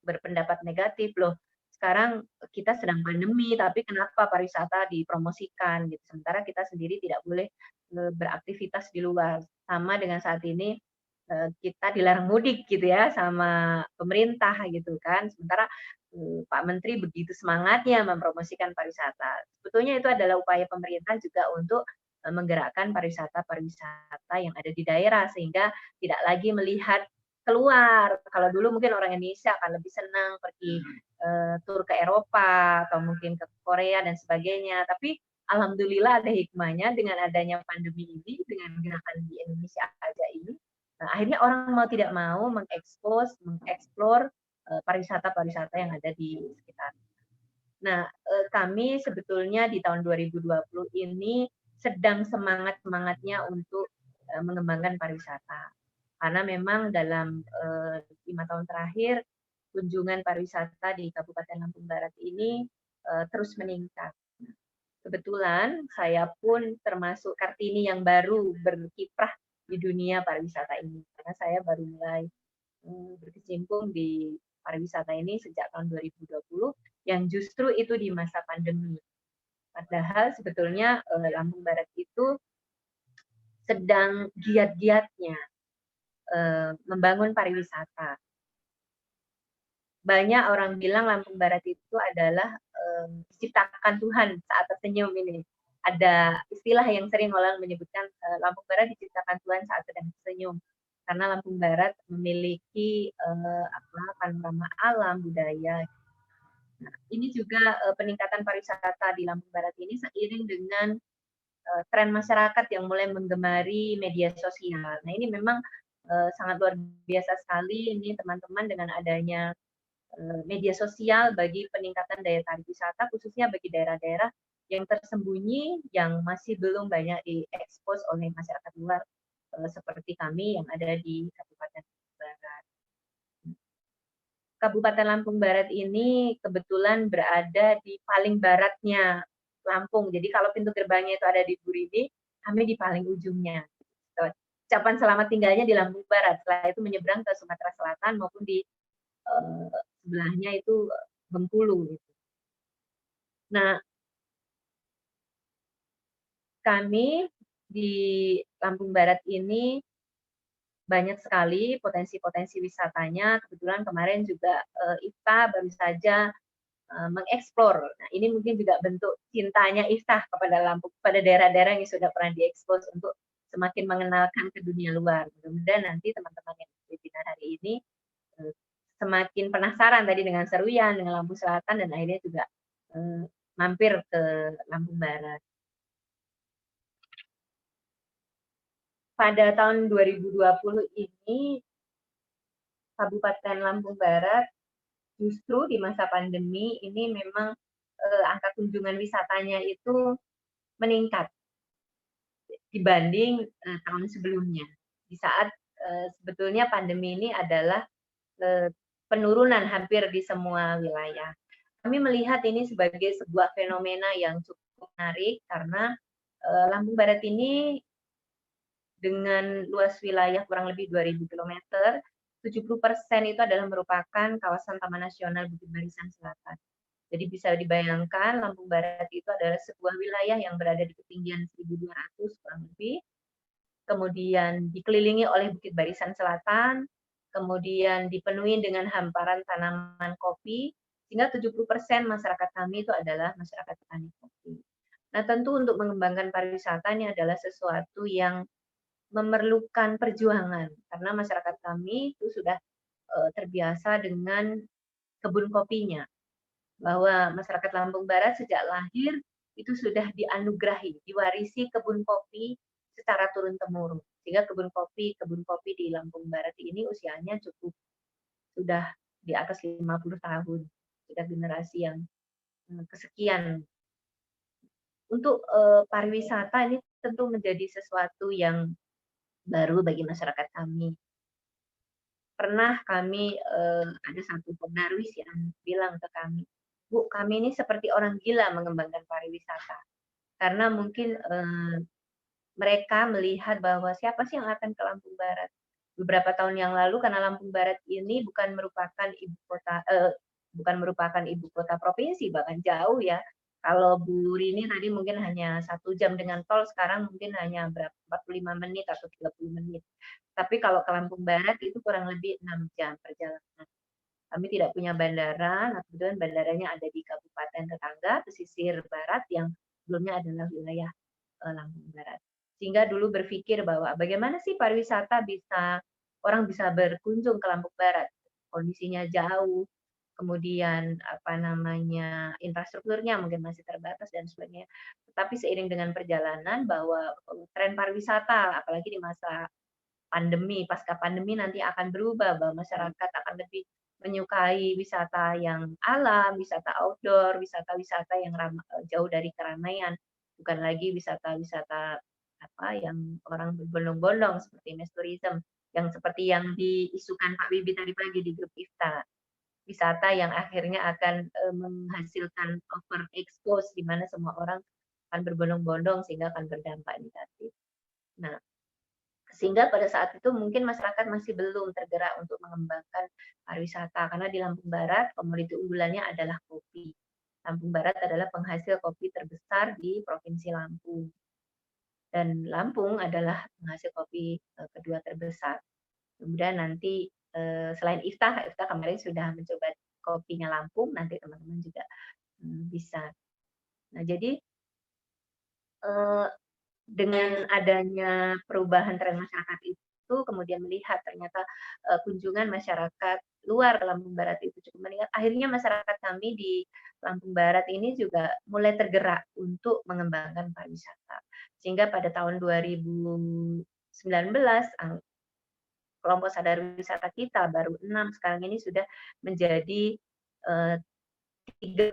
berpendapat negatif loh. Sekarang kita sedang pandemi, tapi kenapa pariwisata dipromosikan gitu. Sementara kita sendiri tidak boleh beraktivitas di luar. Sama dengan saat ini kita dilarang mudik gitu ya sama pemerintah gitu kan. Sementara Pak Menteri begitu semangatnya mempromosikan pariwisata. Sebetulnya itu adalah upaya pemerintah juga untuk menggerakkan pariwisata yang ada di daerah sehingga tidak lagi melihat keluar. Kalau dulu mungkin orang Indonesia akan lebih senang pergi tur ke Eropa atau mungkin ke Korea dan sebagainya. Tapi alhamdulillah ada hikmahnya dengan adanya pandemi ini, dengan gerakan di Indonesia aja ini. Nah, akhirnya orang mau tidak mau mengeksplor pariwisata-pariwisata yang ada di sekitar. Nah, kami sebetulnya di tahun 2020 ini sedang semangat-semangatnya untuk mengembangkan pariwisata. Karena memang dalam 5 tahun terakhir, kunjungan pariwisata di Kabupaten Lampung Barat ini terus meningkat. Kebetulan saya pun termasuk Kartini yang baru berkiprah di dunia pariwisata ini. Karena saya baru mulai berkecimpung di pariwisata ini sejak tahun 2020, yang justru itu di masa pandemi. Padahal sebetulnya Lampung Barat itu sedang giat-giatnya membangun pariwisata. Banyak orang bilang Lampung Barat itu adalah diciptakan Tuhan saat tersenyum ini. Ada istilah yang sering orang menyebutkan Lampung Barat diciptakan Tuhan saat sedang tersenyum. Karena Lampung Barat memiliki panorama alam, budaya. Nah, ini juga peningkatan pariwisata di Lampung Barat ini seiring dengan tren masyarakat yang mulai menggemari media sosial. Nah, ini memang sangat luar biasa sekali ini teman-teman dengan adanya media sosial bagi peningkatan daya tarik wisata, khususnya bagi daerah-daerah yang tersembunyi, yang masih belum banyak diekspos oleh masyarakat luar, seperti kami yang ada di Kabupaten Barat. Kabupaten Lampung Barat ini kebetulan berada di paling baratnya Lampung. Jadi kalau pintu gerbangnya itu ada di Burini, kami di paling ujungnya. Ucapan selamat tinggalnya di Lampung Barat. Setelah itu menyeberang ke Sumatera Selatan maupun di sebelahnya itu Bengkulu. Nah, kami di Lampung Barat ini banyak sekali potensi-potensi wisatanya. Kebetulan kemarin juga IFTA baru saja mengeksplor. Nah, ini mungkin juga bentuk cintanya IFTA kepada Lampung, pada daerah-daerah yang sudah pernah diekspos untuk semakin mengenalkan ke dunia luar. Mudah-mudahan nanti teman-teman yang di webinar hari ini semakin penasaran tadi dengan Seruyan, dengan Lampung Selatan, dan akhirnya juga mampir ke Lampung Barat. Pada tahun 2020 ini, Kabupaten Lampung Barat justru di masa pandemi ini memang angka kunjungan wisatanya itu meningkat dibanding tahun sebelumnya. Di saat sebetulnya pandemi ini adalah penurunan hampir di semua wilayah. Kami melihat ini sebagai sebuah fenomena yang cukup menarik karena Lampung Barat ini dengan luas wilayah kurang lebih 2.000 km, 70% itu adalah merupakan kawasan Taman Nasional Bukit Barisan Selatan. Jadi bisa dibayangkan Lampung Barat itu adalah sebuah wilayah yang berada di ketinggian 1.200 kurang lebih, kemudian dikelilingi oleh Bukit Barisan Selatan, kemudian dipenuhi dengan hamparan tanaman kopi, sehingga 70% masyarakat kami itu adalah masyarakat petani kopi. Nah, tentu untuk mengembangkan pariwisata ini adalah sesuatu yang memerlukan perjuangan, karena masyarakat kami itu sudah terbiasa dengan kebun kopinya, bahwa masyarakat Lampung Barat sejak lahir itu sudah dianugerahi, diwarisi kebun kopi secara turun-temurun, sehingga kebun kopi di Lampung Barat ini usianya cukup sudah di atas 50 tahun, sudah generasi yang kesekian. Untuk pariwisata ini tentu menjadi sesuatu yang baru bagi masyarakat kami. Pernah kami ada satu penarwis yang bilang ke kami, Bu, kami ini seperti orang gila mengembangkan pariwisata. Karena mungkin mereka melihat bahwa siapa sih yang akan ke Lampung Barat. Beberapa tahun yang lalu, karena Lampung Barat ini bukan merupakan ibu kota provinsi, bahkan jauh ya. Kalau Bu Rini tadi mungkin hanya 1 jam dengan tol, sekarang mungkin hanya 45 menit atau 30 menit. Tapi kalau ke Lampung Barat itu kurang lebih 6 jam perjalanan. Kami tidak punya bandara, nah kebetulan bandaranya ada di kabupaten tetangga, pesisir barat yang sebelumnya adalah wilayah Lampung Barat. Sehingga dulu berpikir bahwa bagaimana sih pariwisata orang bisa berkunjung ke Lampung Barat, kondisinya jauh, kemudian infrastrukturnya mungkin masih terbatas dan sebagainya. Tetapi seiring dengan perjalanan bahwa tren pariwisata, apalagi di masa pandemi, pasca pandemi nanti akan berubah, bahwa masyarakat akan lebih menyukai wisata yang alam, wisata outdoor, wisata-wisata yang jauh dari keramaian, bukan lagi wisata-wisata yang orang berbondong-bondong seperti mass tourism, yang seperti yang diisukan Pak Bibi tadi pagi di grup IFTA. Wisata yang akhirnya akan menghasilkan overexpose, di mana semua orang akan berbondong-bondong sehingga akan berdampak negatif. Nah, sehingga pada saat itu mungkin masyarakat masih belum tergerak untuk mengembangkan pariwisata, karena di Lampung Barat komoditi unggulannya adalah kopi. Lampung Barat adalah penghasil kopi terbesar di Provinsi Lampung. Dan Lampung adalah penghasil kopi kedua terbesar. Kemudian nanti selain IFTA kemarin sudah mencoba kopinya Lampung, nanti teman-teman juga bisa. Nah, jadi dengan adanya perubahan tren masyarakat itu, kemudian melihat ternyata kunjungan masyarakat luar ke Lampung Barat itu cukup meningkat. Akhirnya masyarakat kami di Lampung Barat ini juga mulai tergerak untuk mengembangkan pariwisata. Sehingga pada tahun 2019 kelompok sadar wisata kita baru 6, sekarang ini sudah menjadi 32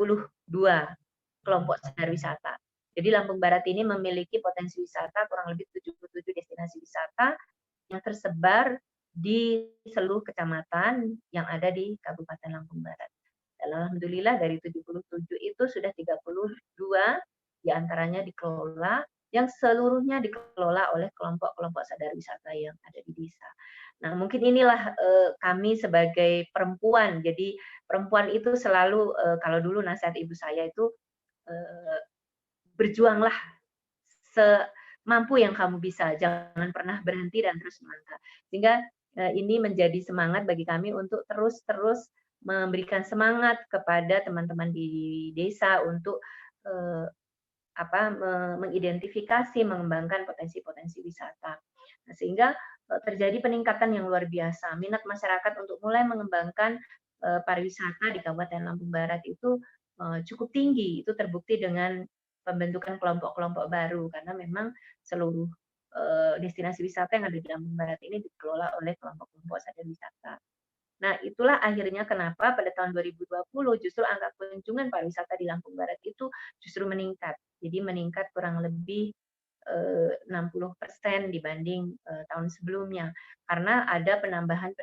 kelompok sadar wisata. Jadi Lampung Barat ini memiliki potensi wisata kurang lebih 77 destinasi wisata yang tersebar di seluruh kecamatan yang ada di Kabupaten Lampung Barat. Dan alhamdulillah dari 77 itu sudah 32 diantaranya dikelola, yang seluruhnya dikelola oleh kelompok-kelompok sadar wisata yang ada di desa. Nah, mungkin inilah kami sebagai perempuan. Jadi perempuan itu selalu, kalau dulu nasihat ibu saya itu, berjuanglah semampu yang kamu bisa, jangan pernah berhenti dan terus melangkah. Sehingga ini menjadi semangat bagi kami untuk terus memberikan semangat kepada teman-teman di desa untuk mengidentifikasi, mengembangkan potensi-potensi wisata. Nah, sehingga terjadi peningkatan yang luar biasa. Minat masyarakat untuk mulai mengembangkan pariwisata di Kabupaten Lampung Barat itu cukup tinggi. Itu terbukti dengan pembentukan kelompok-kelompok baru, karena memang seluruh destinasi wisata yang ada di Lampung Barat ini dikelola oleh kelompok-kelompok sadar wisata. Nah, itulah akhirnya kenapa pada tahun 2020 justru angka kunjungan pariwisata di Lampung Barat itu justru meningkat. Jadi meningkat kurang lebih 60% dibanding tahun sebelumnya, karena ada penambahan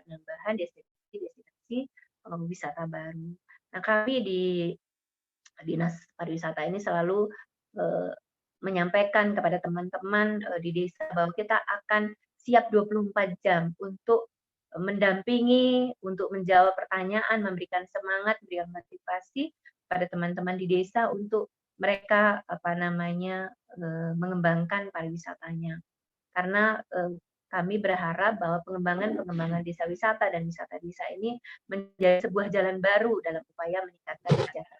destinasi wisata baru. Nah, kami di Dinas Pariwisata ini selalu menyampaikan kepada teman-teman di desa bahwa kita akan siap 24 jam untuk mendampingi, untuk menjawab pertanyaan, memberikan semangat, memberikan motivasi pada teman-teman di desa untuk mereka mengembangkan pariwisatanya. Karena kami berharap bahwa pengembangan desa wisata dan wisata desa ini menjadi sebuah jalan baru dalam upaya meningkatkan kesejahteraan.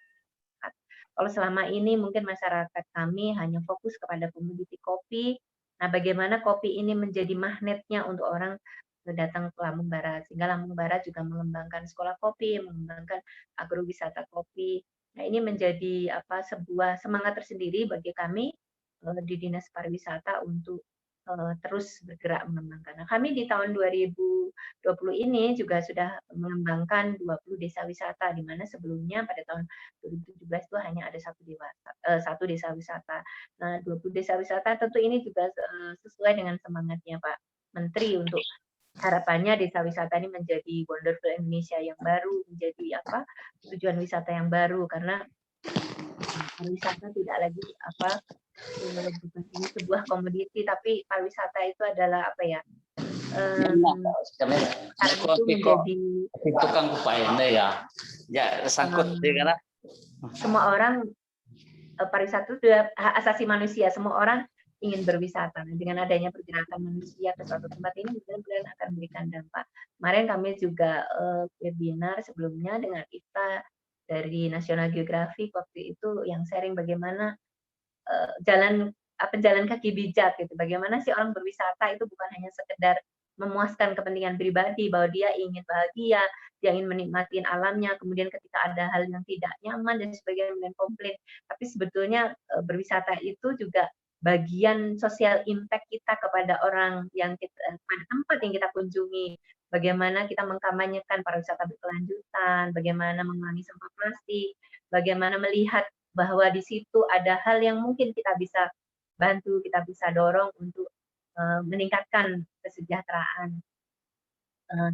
Kalau selama ini mungkin masyarakat kami hanya fokus kepada komoditi kopi, nah bagaimana kopi ini menjadi magnetnya untuk orang datang ke Lampung Barat, sehingga Lampung Barat juga mengembangkan sekolah kopi, mengembangkan agrowisata kopi. Nah, ini menjadi sebuah semangat tersendiri bagi kami di Dinas Pariwisata untuk terus bergerak mengembangkan. Nah, kami di tahun 2020 ini juga sudah mengembangkan 20 desa wisata, di mana sebelumnya pada tahun 2017 itu hanya ada satu desa wisata. Nah, 20 desa wisata tentu ini juga sesuai dengan semangatnya Pak Menteri untuk harapannya desa wisata ini menjadi wonderful Indonesia yang baru, menjadi tujuan wisata yang baru, karena pariwisata tidak lagi bukan ini sebuah komoditi, tapi pariwisata itu adalah karena itu menjadi tukang upaya ya sangkut karena semua orang, pariwisata itu sudah hak asasi manusia, semua orang ingin berwisata. Dengan adanya pergerakan manusia ke suatu tempat ini benar-benar akan memberikan dampak. Kemarin kami juga webinar sebelumnya dengan Ita dari National Geographic waktu itu yang sharing bagaimana jalan kaki bijak gitu. Bagaimana sih orang berwisata itu bukan hanya sekedar memuaskan kepentingan pribadi bahwa dia ingin bahagia, dia ingin menikmati alamnya, kemudian ketika ada hal yang tidak nyaman dan sebagainya kemudian komplain. Tapi sebetulnya berwisata itu juga bagian sosial impact kita kepada orang yang pada tempat yang kita kunjungi. Bagaimana kita mengkampanyekan pariwisata berkelanjutan, bagaimana mengurangi sampah plastik, bagaimana melihat bahwa di situ ada hal yang mungkin kita bisa bantu, kita bisa dorong untuk meningkatkan kesejahteraan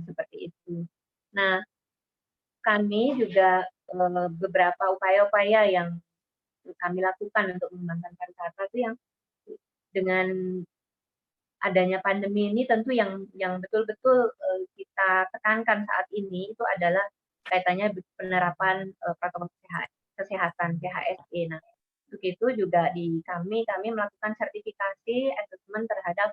seperti itu. Nah, kami juga beberapa upaya-upaya yang kami lakukan untuk mengembangkan pariwisata itu yang dengan adanya pandemi ini tentu yang betul-betul kita tekankan saat ini itu adalah kaitannya penerapan protokol kesehatan PHSE. Nah, untuk itu juga di kami melakukan sertifikasi asesmen terhadap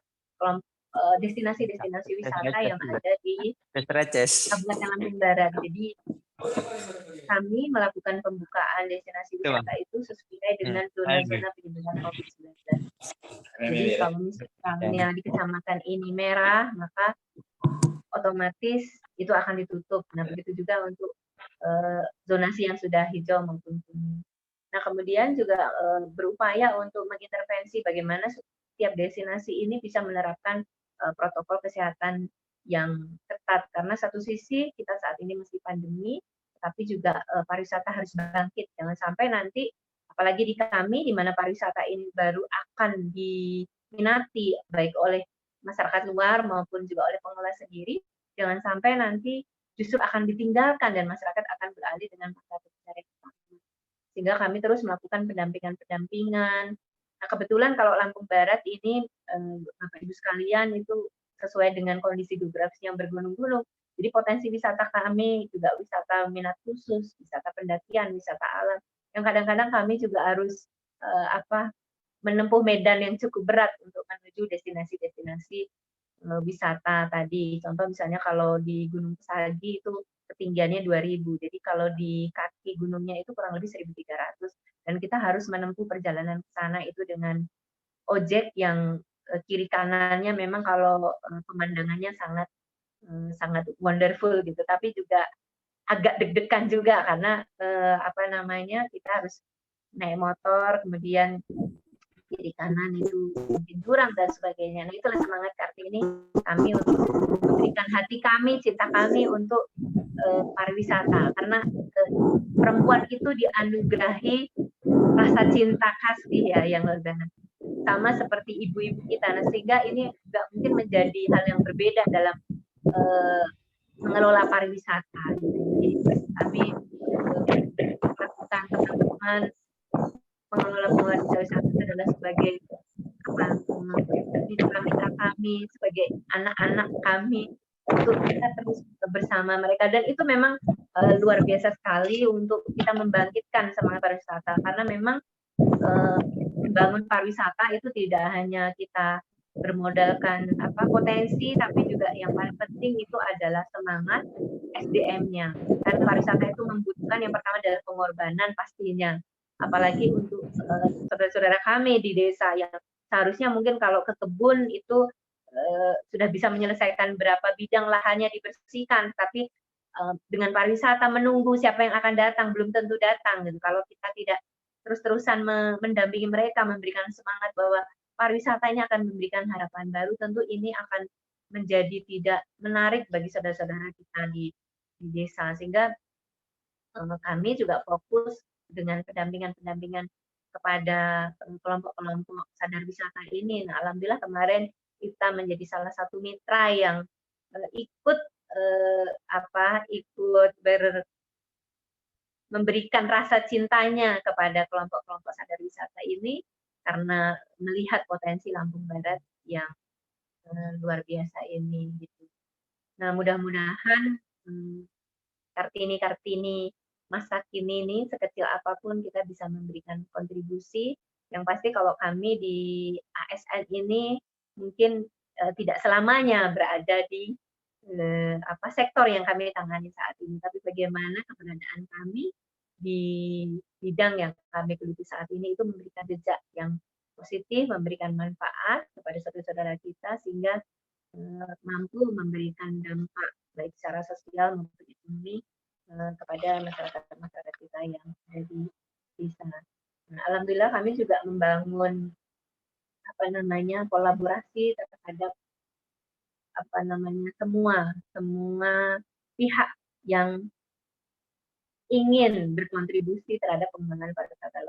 destinasi-destinasi wisata yang ada di Kabupaten Lampung Barat. Jadi kami melakukan pembukaan destinasi wisata itu sesuai dengan zona-zona penyebaran COVID-19. Jadi kalau misalnya di kecamatan ini merah, maka otomatis itu akan ditutup. Nah, begitu juga untuk zonasi yang sudah hijau maupun kuning. Nah, kemudian juga berupaya untuk mengintervensi bagaimana setiap destinasi ini bisa menerapkan protokol kesehatan yang ketat, karena satu sisi kita saat ini masih pandemi, tapi juga pariwisata harus bangkit. Jangan sampai nanti, apalagi di kami, di mana pariwisata ini baru akan diminati baik oleh masyarakat luar maupun juga oleh pengelola sendiri, jangan sampai nanti justru akan ditinggalkan dan masyarakat akan beralih dengan mata pencarian utama. Sehingga kami terus melakukan pendampingan. Nah, kebetulan kalau Lampung Barat ini, Bapak Ibu sekalian, itu sesuai dengan kondisi geografis yang bergunung-gunung. Jadi potensi wisata kami juga wisata minat khusus, wisata pendakian, wisata alam. Yang kadang-kadang kami juga harus menempuh medan yang cukup berat untuk menuju destinasi-destinasi wisata tadi. Contoh misalnya kalau di Gunung Pesagi itu ketinggiannya 2000. Jadi kalau di kaki gunungnya itu kurang lebih 1300 dan kita harus menempuh perjalanan ke sana itu dengan ojek yang kiri kanannya memang kalau pemandangannya sangat wonderful gitu, tapi juga agak deg-degan juga karena kita harus naik motor, kemudian kiri kanan itu mungkin jurang dan sebagainya. Nah, itulah semangat Kartini kami untuk memberikan hati kami, cinta kami untuk pariwisata, karena perempuan itu dianugerahi rasa cinta kasih ya yang luar biasa, sama seperti ibu-ibu kita. Nah, sehingga ini juga mungkin menjadi hal yang berbeda dalam mengelola pariwisata. Jadi kami lakukan teman-teman pengelola pariwisata adalah sebagai mitra kami, sebagai anak-anak kami, untuk kita terus bersama mereka, dan itu memang luar biasa sekali untuk kita membangkitkan semangat pariwisata, karena memang membangun pariwisata itu tidak hanya kita bermodalkan potensi, tapi juga yang paling penting itu adalah semangat SDM-nya. Karena pariwisata itu membutuhkan yang pertama adalah pengorbanan pastinya, apalagi untuk saudara-saudara kami di desa yang seharusnya mungkin kalau ke kebun itu sudah bisa menyelesaikan berapa bidang lahannya dibersihkan, tapi dengan pariwisata menunggu siapa yang akan datang belum tentu datang gitu. Kalau kita tidak terus-terusan mendampingi mereka, memberikan semangat bahwa pariwisata ini akan memberikan harapan baru, tentu ini akan menjadi tidak menarik bagi saudara-saudara kita di desa. Sehingga kami juga fokus dengan pendampingan kepada kelompok-kelompok sadar wisata ini. Nah, alhamdulillah kemarin kita menjadi salah satu mitra yang ikut memberikan rasa cintanya kepada kelompok-kelompok sadar wisata ini, karena melihat potensi Lampung Barat yang luar biasa ini gitu. Nah, mudah-mudahan Kartini masa kini ini sekecil apapun kita bisa memberikan kontribusi. Yang pasti kalau kami di ASN ini mungkin tidak selamanya berada di sektor yang kami tangani saat ini, tapi bagaimana keberadaan kami di bidang yang kami geluti saat ini itu memberikan jejak yang positif, memberikan manfaat kepada saudara-saudara kita, sehingga mampu memberikan dampak baik secara sosial maupun ekonomi kepada masyarakat kita yang ada di desa. Nah, alhamdulillah kami juga membangun kolaborasi terhadap semua pihak yang ingin berkontribusi terhadap pengembangan pariwisata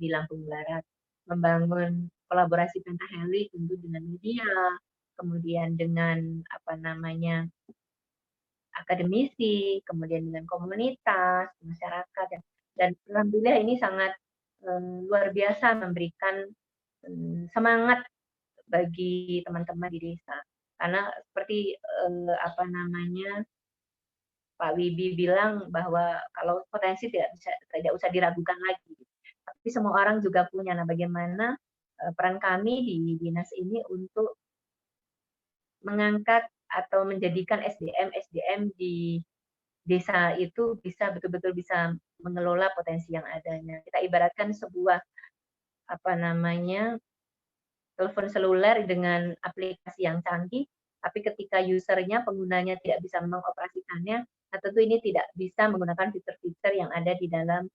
di Lampung Barat, membangun kolaborasi pentahelix tentu dengan media, kemudian dengan akademisi, kemudian dengan komunitas, masyarakat, dan alhamdulillah ini sangat luar biasa memberikan semangat bagi teman-teman di desa. Karena seperti Pak Wibi bilang bahwa kalau potensi tidak usah diragukan lagi. Tapi semua orang juga punya. Nah, bagaimana peran kami di dinas ini untuk mengangkat atau menjadikan SDM di desa itu bisa betul-betul bisa mengelola potensi yang adanya. Kita ibaratkan sebuah telepon seluler dengan aplikasi yang canggih, tapi ketika usernya, penggunanya tidak bisa mengoperasikannya, nah tentu ini tidak bisa menggunakan fitur-fitur yang ada di dalam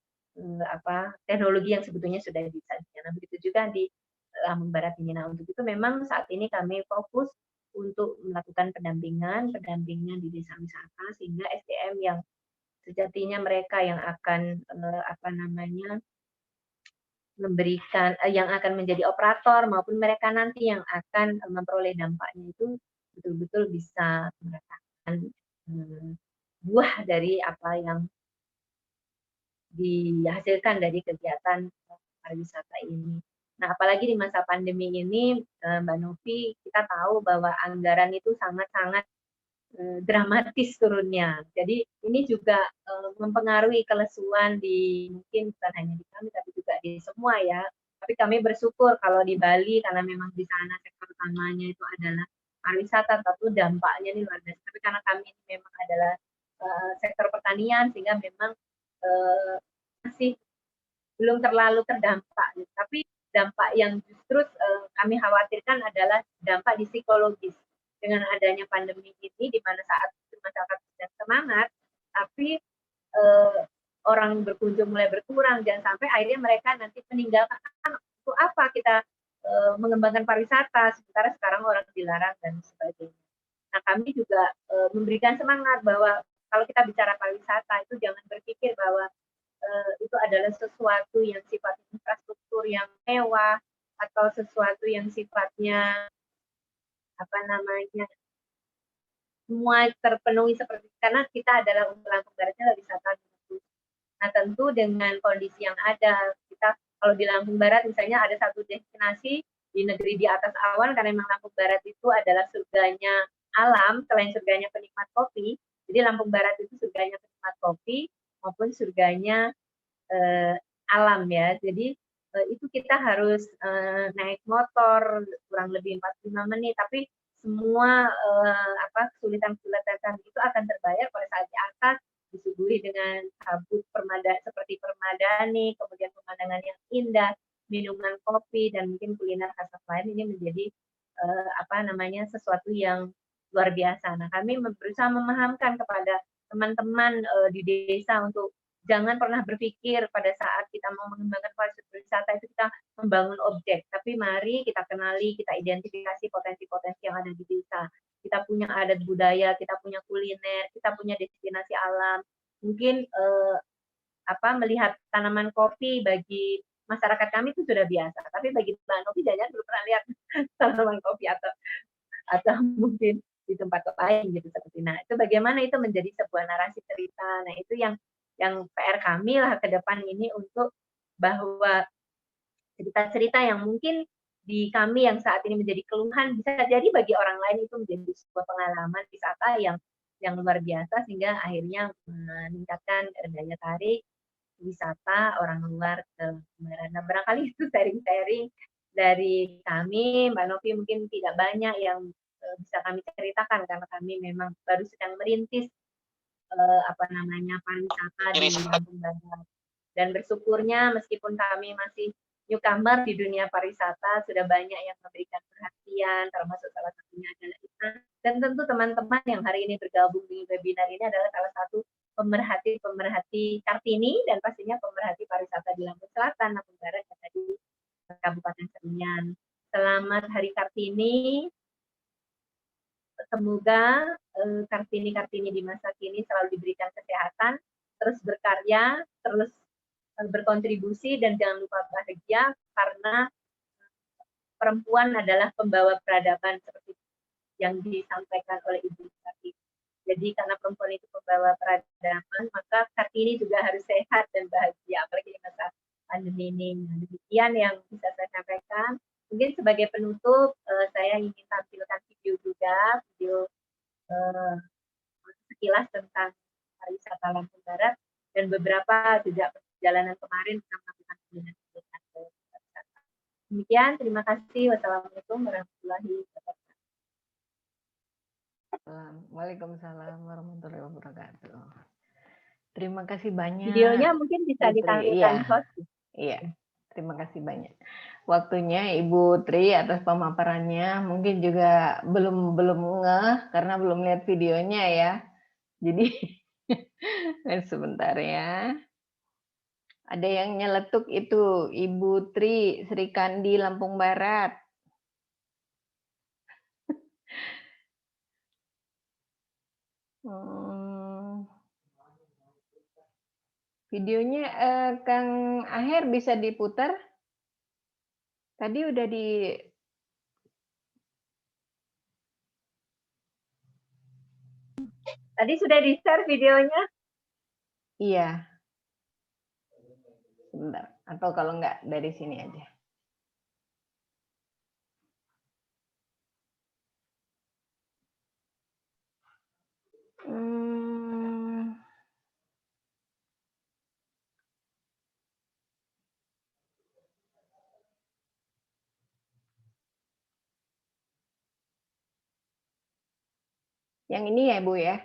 teknologi yang sebetulnya sudah bisa. Nah, begitu juga di Lampung Barat ini. Nah, untuk itu memang saat ini kami fokus untuk melakukan pendampingan di desa wisata, sehingga SDM yang sejatinya mereka yang akan memberikan yang akan menjadi operator maupun mereka nanti yang akan memperoleh dampaknya itu betul-betul bisa merasakan buah dari apa yang dihasilkan dari kegiatan pariwisata ini. Nah, apalagi di masa pandemi ini, Mbak Novi, kita tahu bahwa anggaran itu sangat-sangat dramatis turunnya. Jadi ini juga mempengaruhi kelesuan di mungkin bukan hanya di kami tapi juga di semua ya. Tapi kami bersyukur kalau di Bali karena memang di sana sektor utamanya itu adalah pariwisata, tentu dampaknya ini luar biasa. Tapi karena kami ini memang adalah sektor pertanian sehingga memang masih belum terlalu terdampak. Tapi dampak yang justru kami khawatirkan adalah dampak di psikologis. Dengan adanya pandemi ini, di mana saat masyarakat sedang semangat, tapi orang berkunjung mulai berkurang, dan sampai akhirnya mereka nanti meninggalkan, untuk apa kita mengembangkan pariwisata, sementara sekarang orang dilarang dan sebagainya. Nah, kami juga memberikan semangat bahwa kalau kita bicara pariwisata, itu jangan berpikir bahwa itu adalah sesuatu yang sifatnya infrastruktur yang mewah, atau sesuatu yang sifatnya semua terpenuhi seperti, karena kita adalah untuk Lampung Baratnya wisata. Nah, tentu dengan kondisi yang ada, kita kalau di Lampung Barat misalnya ada satu destinasi di negeri di atas awan, karena memang Lampung Barat itu adalah surganya alam, selain surganya penikmat kopi. Jadi Lampung Barat itu surganya penikmat kopi maupun surganya alam ya. Jadi itu kita harus naik motor kurang lebih 45 menit, tapi semua kesulitan-kesulitan itu akan terbayar pada saat di atas disuguhi dengan kabut seperti permadani, kemudian pemandangan yang indah, minuman kopi, dan mungkin kuliner khas lain. Ini menjadi sesuatu yang luar biasa. Nah, kami berusaha memahamkan kepada teman-teman di desa untuk jangan pernah berpikir pada saat kita mau mengembangkan pariwisata itu kita membangun objek, tapi mari kita kenali, kita identifikasi potensi-potensi yang ada di desa. Kita punya adat budaya, kita punya kuliner, kita punya destinasi alam. Mungkin melihat tanaman kopi bagi masyarakat kami itu sudah biasa, tapi bagi Mbak Novi jangan belum pernah lihat tanaman kopi atau mungkin di tempat lain gitu seperti. Nah, itu bagaimana itu menjadi sebuah narasi cerita. Nah, itu yang PR kami lah ke depan ini, untuk bahwa cerita-cerita yang mungkin di kami yang saat ini menjadi keluhan bisa jadi bagi orang lain itu menjadi sebuah pengalaman wisata yang luar biasa, sehingga akhirnya meningkatkan daya tarik wisata orang luar ke Barat. Nah, barangkali itu sharing-sharing dari kami. Mbak Novi mungkin tidak banyak yang bisa kami ceritakan karena kami memang baru sedang merintis pariwisata di Lampung Barat. Dan bersyukurnya meskipun kami masih newcomer di dunia pariwisata, sudah banyak yang memberikan perhatian, termasuk salah satunya adalah Ita. Dan tentu teman-teman yang hari ini bergabung di webinar ini adalah salah satu pemerhati Kartini, dan pastinya pemerhati pariwisata di Lampung Selatan, Lampung Barat, dan tadi Kabupaten Seruyan. Selamat Hari Kartini. Semoga Kartini-Kartini di masa kini selalu diberikan kesehatan, terus berkarya, terus berkontribusi, dan jangan lupa bahagia, karena perempuan adalah pembawa peradaban seperti yang disampaikan oleh Ibu Kartini. Jadi karena perempuan itu pembawa peradaban, maka Kartini juga harus sehat dan bahagia, apalagi di masa pandemi ini. Demikian yang bisa saya sampaikan. Mungkin sebagai penutup, saya ingin tampilkan video juga, video sekilas tentang pariwisata Lampung Barat, dan beberapa juga perjalanan kemarin kita melakukan kegiatan pariwisata. Demikian, terima kasih. Wassalamualaikum warahmatullahi wabarakatuh. Waalaikumsalam warahmatullahi wabarakatuh. Terima kasih banyak. Videonya mungkin bisa ditampilkan host. Iya, terima kasih banyak. Waktunya Ibu Tri atas pemaparannya. Mungkin juga belum ngeh karena belum lihat videonya ya. Jadi sebentar ya. Ada yang nyeletuk itu Ibu Tri Sri Kandi Lampung Barat. Videonya Kang Aher bisa diputar? Tadi udah di Tadi sudah di-share videonya? Iya. Sebentar. Atau kalau enggak dari sini aja. Yang ini ya, Bu ya?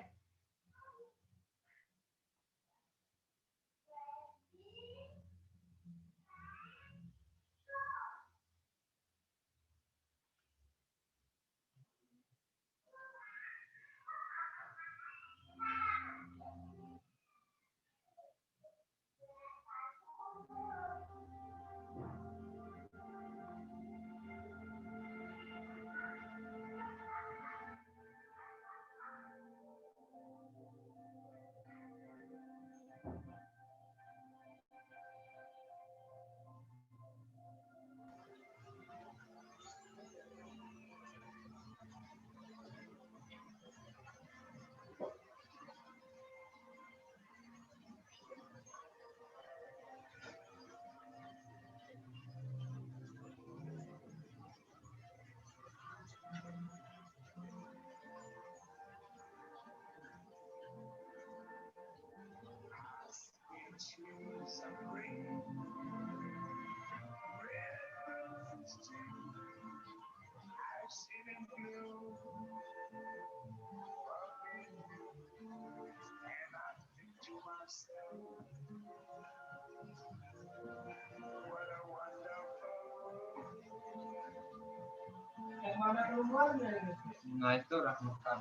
Nah itu rakyat.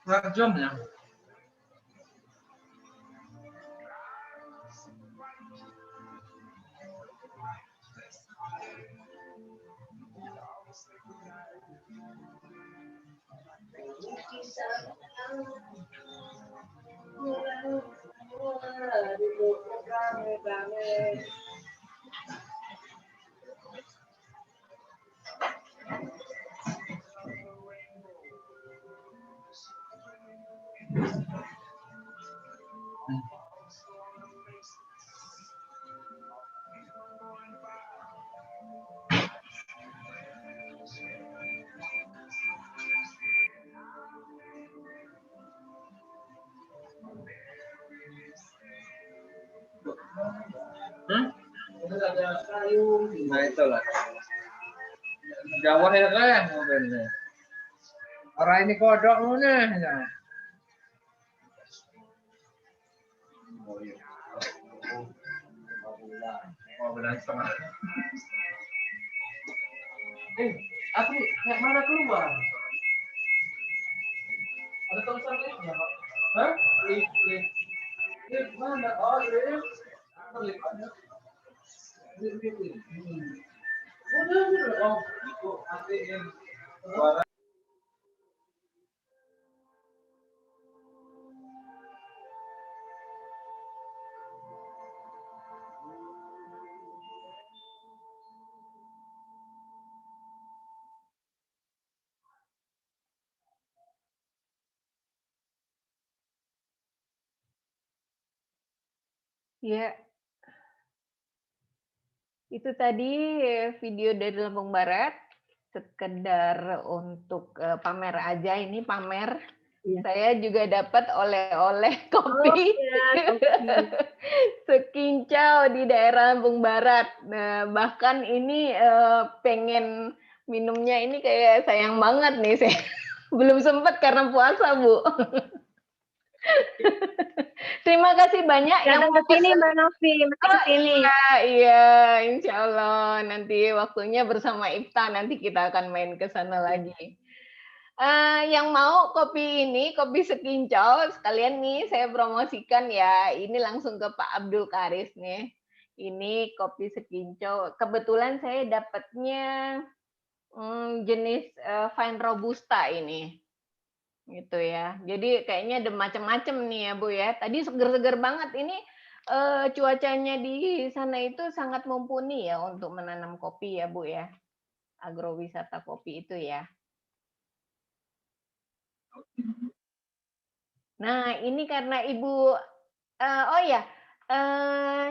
Berapa jam ya? Nah itulah. Jawab ya kan mobilnya. Orang ini kodok mana? Oh, benar setengah. Aku yang mana keluar? Ada tulisan liftnya, Pak? Hah? Lift mana? Oh, lift. Apa lift ada? Lift. Udah. Oh, itu ATM. Ya. Itu tadi video dari Lampung Barat, sekedar untuk pamer aja, ini pamer. Iya. Saya juga dapat oleh-oleh kopi sekincau di daerah Lampung Barat. Nah, bahkan ini pengen minumnya ini kayak sayang banget nih, saya belum sempat karena puasa, Bu. Terima kasih banyak yang mau kesini, Mbak Novi. Iya, insya Allah nanti waktunya bersama Ifta, nanti kita akan main ke sana lagi. Yang mau kopi ini, kopi sekincau, sekalian nih saya promosikan ya, ini langsung ke Pak Abdul Karis nih. Ini kopi sekincau, kebetulan saya dapatnya jenis Fine Robusta ini. Gitu ya. Jadi kayaknya ada macam-macam nih ya Bu ya. Tadi seger-seger banget ini cuacanya di sana itu sangat mumpuni ya untuk menanam kopi ya Bu ya. Agrowisata kopi itu ya. Nah, ini karena Ibu oh ya,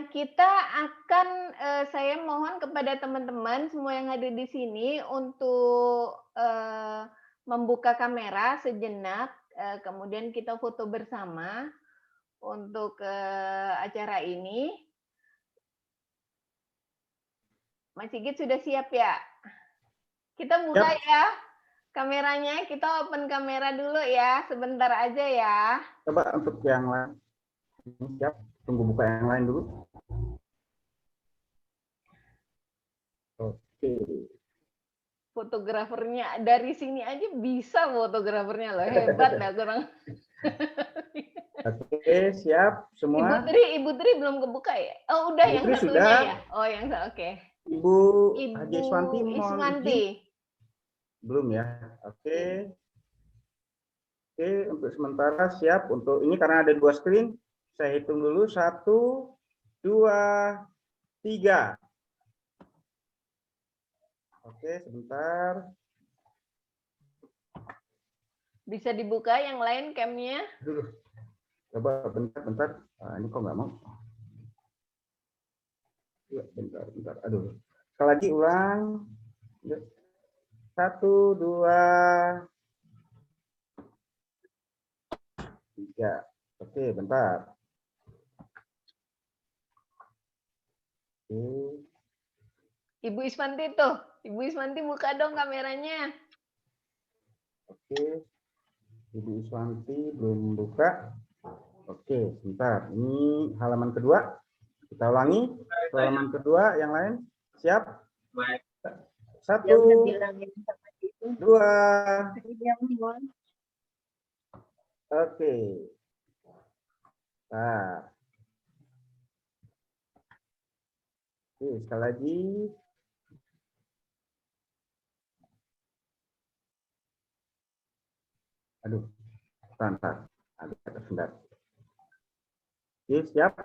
kita akan saya mohon kepada teman-teman semua yang ada di sini untuk membuka kamera sejenak, kemudian kita foto bersama untuk acara ini. Mas Sigit sudah siap ya? Kita buka ya kameranya, kita open kamera dulu ya, sebentar aja ya. Coba untuk yang lain. Siap, tunggu buka yang lain dulu. Oke. Fotografernya dari sini aja bisa fotografernya loh, hebat dah kurang. Oke, siap semua. Ibu Tri belum kebuka ya? Oh udah, Ibu yang Tri satunya sudah. ya? Oh yang oke. Ibu Haji Iswanti mohon izin. Belum ya? Oke. Oke, untuk sementara siap untuk ini karena ada 2 screen. Saya hitung dulu 1, 2, 3. Oke, sebentar. Bisa dibuka yang lain camnya? Dulu. Coba bentar. Ini kok nggak mau? Bentar. Aduh. Sekali lagi ulang. 1, 2, 3. Oke, bentar. Oke. Ibu Iswanti tuh. Ibu Iswanti buka dong kameranya. Oke. Ibu Iswanti belum buka. Oke, sebentar. Ini halaman kedua. Kita ulangi. Halaman kedua, yang lain. Siap? 1, 2. Oke. Nah. Oke, sekali lagi. Aduh, bentar. Sebentar. Oke, siap.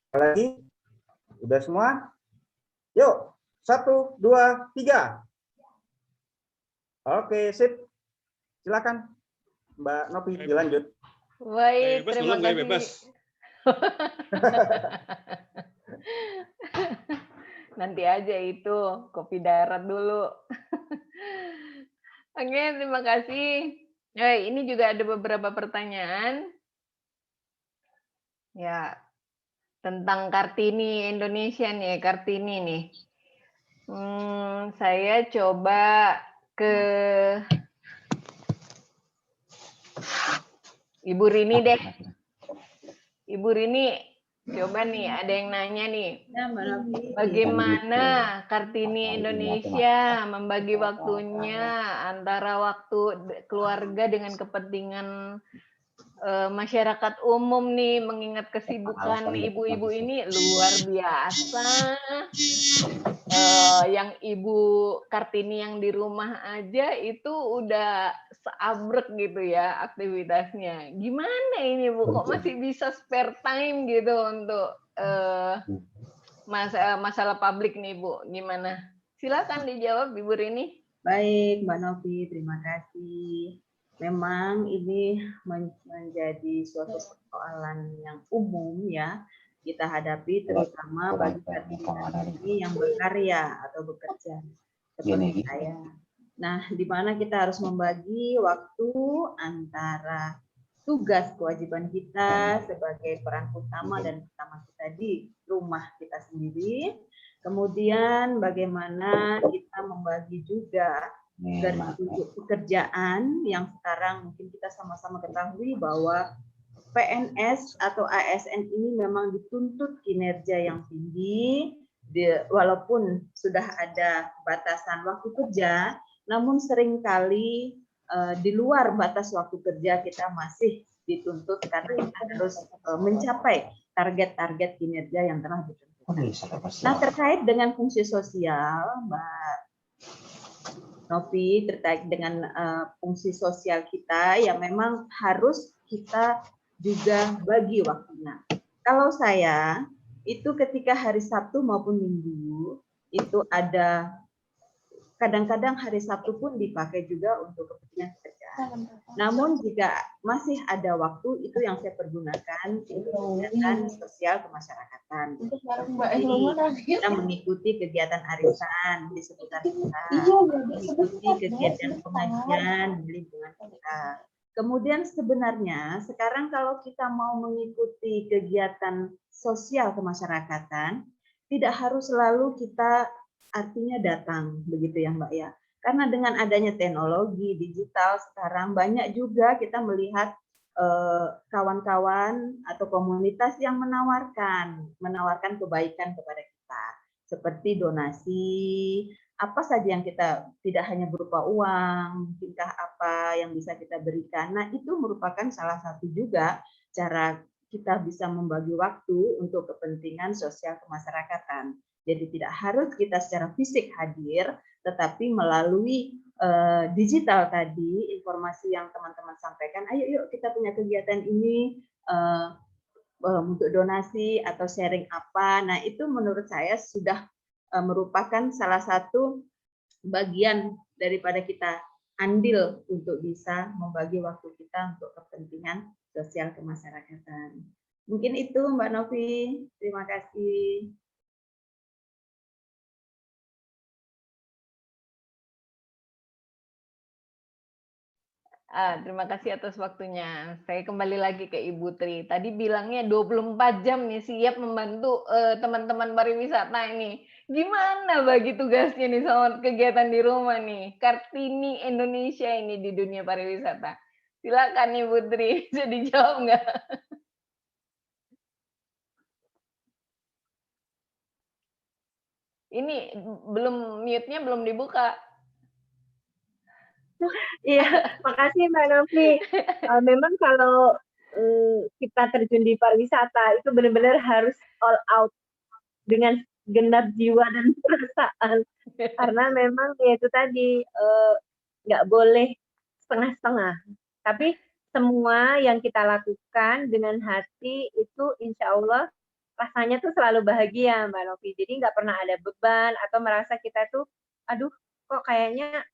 Sekali lagi. Udah semua? Yuk, 1, 2, 3. Oke, sip. Silakan, Mbak Novi, dilanjut. Baik, terima kasih. Bebas. Nanti aja itu, kopi darat dulu. Oke, terima kasih. Ini juga ada beberapa pertanyaan. Ya, tentang Kartini Indonesia nih, Kartini nih. Saya coba ke Ibu Rini deh. Ibu Rini, coba nih ada yang nanya nih. Bagaimana Kartini Indonesia membagi waktunya antara waktu keluarga dengan kepentingan masyarakat umum nih, mengingat kesibukan ibu-ibu ini luar biasa. Yang Ibu Kartini yang di rumah aja itu udah seabrek gitu ya aktivitasnya. Gimana ini Bu, kok masih bisa spare time gitu untuk masalah publik nih Bu, gimana? Silakan dijawab Ibu Rini. Baik Mbak Novi, terima kasih. Memang ini menjadi suatu persoalan yang umum ya kita hadapi, terutama bagi Kartini yang berkarya atau bekerja seperti saya. Nah, di mana kita harus membagi waktu antara tugas kewajiban kita sebagai peran utama dan pertama kita di rumah kita sendiri, kemudian bagaimana kita membagi juga dari pekerjaan yang sekarang mungkin kita sama-sama ketahui bahwa PNS atau ASN ini memang dituntut kinerja yang tinggi, walaupun sudah ada batasan waktu kerja, namun seringkali di luar batas waktu kerja kita masih dituntut karena kita harus mencapai target-target kinerja yang telah ditentukan. Nah, terkait dengan fungsi sosial, Mbak Novi, terkait dengan fungsi sosial kita yang memang harus kita juga bagi waktunya. Kalau saya itu ketika hari Sabtu maupun Minggu itu ada, kadang-kadang hari Sabtu pun dipakai juga untuk kepentingan pekerjaan. Namun jika masih ada waktu, itu yang saya pergunakan untuk kegiatan sosial kemasyarakatan. Jadi kita mengikuti kegiatan arisan di sekitar kita, mengikuti kegiatan pengajian di lingkungan kita. Kemudian sebenarnya sekarang kalau kita mau mengikuti kegiatan sosial kemasyarakatan, tidak harus selalu kita artinya datang, begitu ya Mbak ya. Karena dengan adanya teknologi digital sekarang banyak juga kita melihat kawan-kawan atau komunitas yang menawarkan kebaikan kepada kita, seperti donasi, apa saja yang kita, tidak hanya berupa uang, mungkinkah apa yang bisa kita berikan. Nah, itu merupakan salah satu juga cara kita bisa membagi waktu untuk kepentingan sosial kemasyarakatan. Jadi tidak harus kita secara fisik hadir, tetapi melalui digital tadi, informasi yang teman-teman sampaikan, ayo yuk kita punya kegiatan ini untuk donasi atau sharing apa. Nah, itu menurut saya sudah merupakan salah satu bagian daripada kita andil untuk bisa membagi waktu kita untuk kepentingan sosial kemasyarakatan. Mungkin itu Mbak Novi, terima kasih. Terima kasih atas waktunya. Saya kembali lagi ke Ibu Tri. Tadi bilangnya 24 jam nih siap membantu teman-teman pariwisata ini. Gimana bagi tugasnya nih sama kegiatan di rumah nih? Kartini Indonesia ini di dunia pariwisata. Silakan Ibu Tri, bisa dijawab nggak? Ini belum, mute-nya belum dibuka. Iya, makasih Mbak Novi. Memang kalau kita terjun di pariwisata itu benar-benar harus all out dengan genap jiwa dan perasaan. Karena memang ya itu tadi nggak boleh setengah-setengah. Tapi semua yang kita lakukan dengan hati itu insya Allah rasanya tuh selalu bahagia Mbak Novi. Jadi nggak pernah ada beban atau merasa kita tuh, aduh kok kayaknya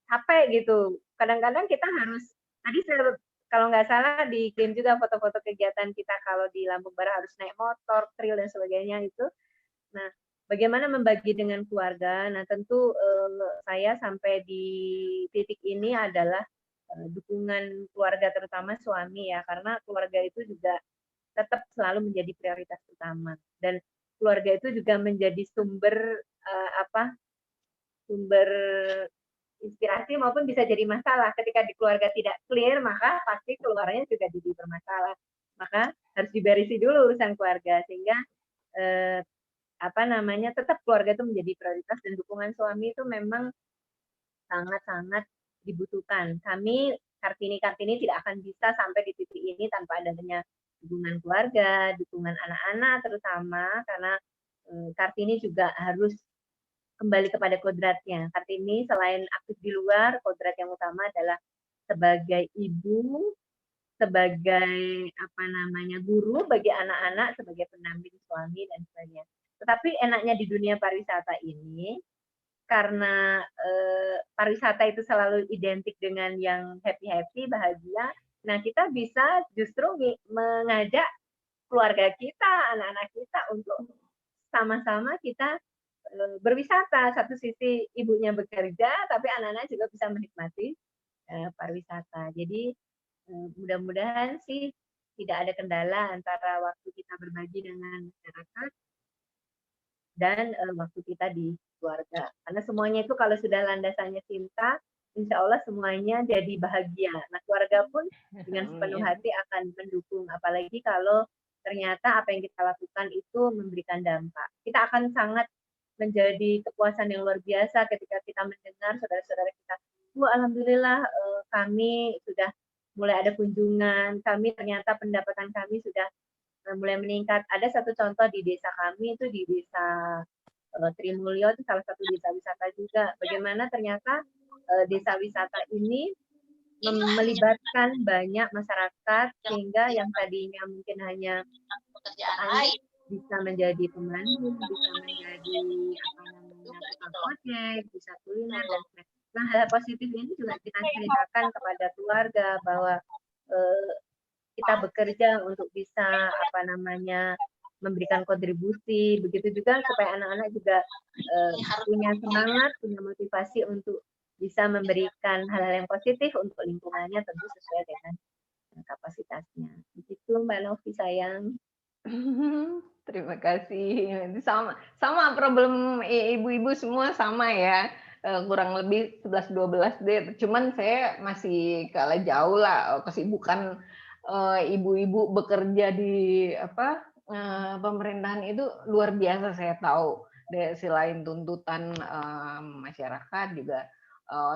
capek gitu. Kadang-kadang kita harus, tadi saya kalau nggak salah dikirim juga foto-foto kegiatan kita kalau di Lampung Barat harus naik motor, trail dan sebagainya itu. Nah, bagaimana membagi dengan keluarga? Nah, tentu saya sampai di titik ini adalah dukungan keluarga terutama suami ya, karena keluarga itu juga tetap selalu menjadi prioritas utama dan keluarga itu juga menjadi sumber sumber inspirasi maupun bisa jadi masalah. Ketika di keluarga tidak clear, maka pasti keluarnya juga jadi bermasalah. Maka harus diberisi dulu urusan keluarga sehingga tetap keluarga itu menjadi prioritas dan dukungan suami itu memang sangat-sangat dibutuhkan. Kami Kartini tidak akan bisa sampai di titik ini tanpa adanya dukungan keluarga, dukungan anak-anak terutama karena Kartini juga harus kembali kepada kodratnya. Kartini selain aktif di luar, kodrat yang utama adalah sebagai ibu, sebagai guru bagi anak-anak, sebagai pendamping suami dan sebagainya. Tetapi enaknya di dunia pariwisata ini, karena pariwisata itu selalu identik dengan yang happy-happy, bahagia, nah kita bisa justru mengajak keluarga kita, anak-anak kita untuk sama-sama kita berwisata. Satu sisi ibunya bekerja, tapi anak-anak juga bisa menikmati pariwisata. Jadi mudah-mudahan sih tidak ada kendala antara waktu kita berbagi dengan masyarakat dan waktu kita di keluarga. Karena semuanya itu kalau sudah landasannya cinta, insya Allah semuanya jadi bahagia. Nah, keluarga pun dengan sepenuh hati akan mendukung. Apalagi kalau ternyata apa yang kita lakukan itu memberikan dampak. Kita akan sangat menjadi kepuasan yang luar biasa ketika kita mendengar saudara-saudara kita, alhamdulillah kami sudah mulai ada kunjungan, kami ternyata pendapatan kami sudah mulai meningkat. Ada satu contoh di desa kami, itu di desa Trimulyo, itu salah satu desa wisata juga, bagaimana ternyata desa wisata ini melibatkan banyak masyarakat sehingga yang tadinya mungkin hanya petani bisa menjadi pemandu, bisa menjadi tukang ojek, bisa kuliner dan sebagainya. Nah, hal positif ini juga kita ceritakan kepada keluarga bahwa kita bekerja untuk bisa memberikan kontribusi, begitu juga supaya anak-anak juga punya semangat, punya motivasi untuk bisa memberikan hal-hal yang positif untuk lingkungannya, tentu sesuai dengan kapasitasnya. Begitu Mbak Novi sayang. Terima kasih. Sama problem ibu-ibu semua sama ya. Kurang lebih 11-12 deh. Cuman saya masih kalah jauh lah kesibukan ibu-ibu bekerja di pemerintahan itu luar biasa, saya tahu. Selain tuntutan masyarakat juga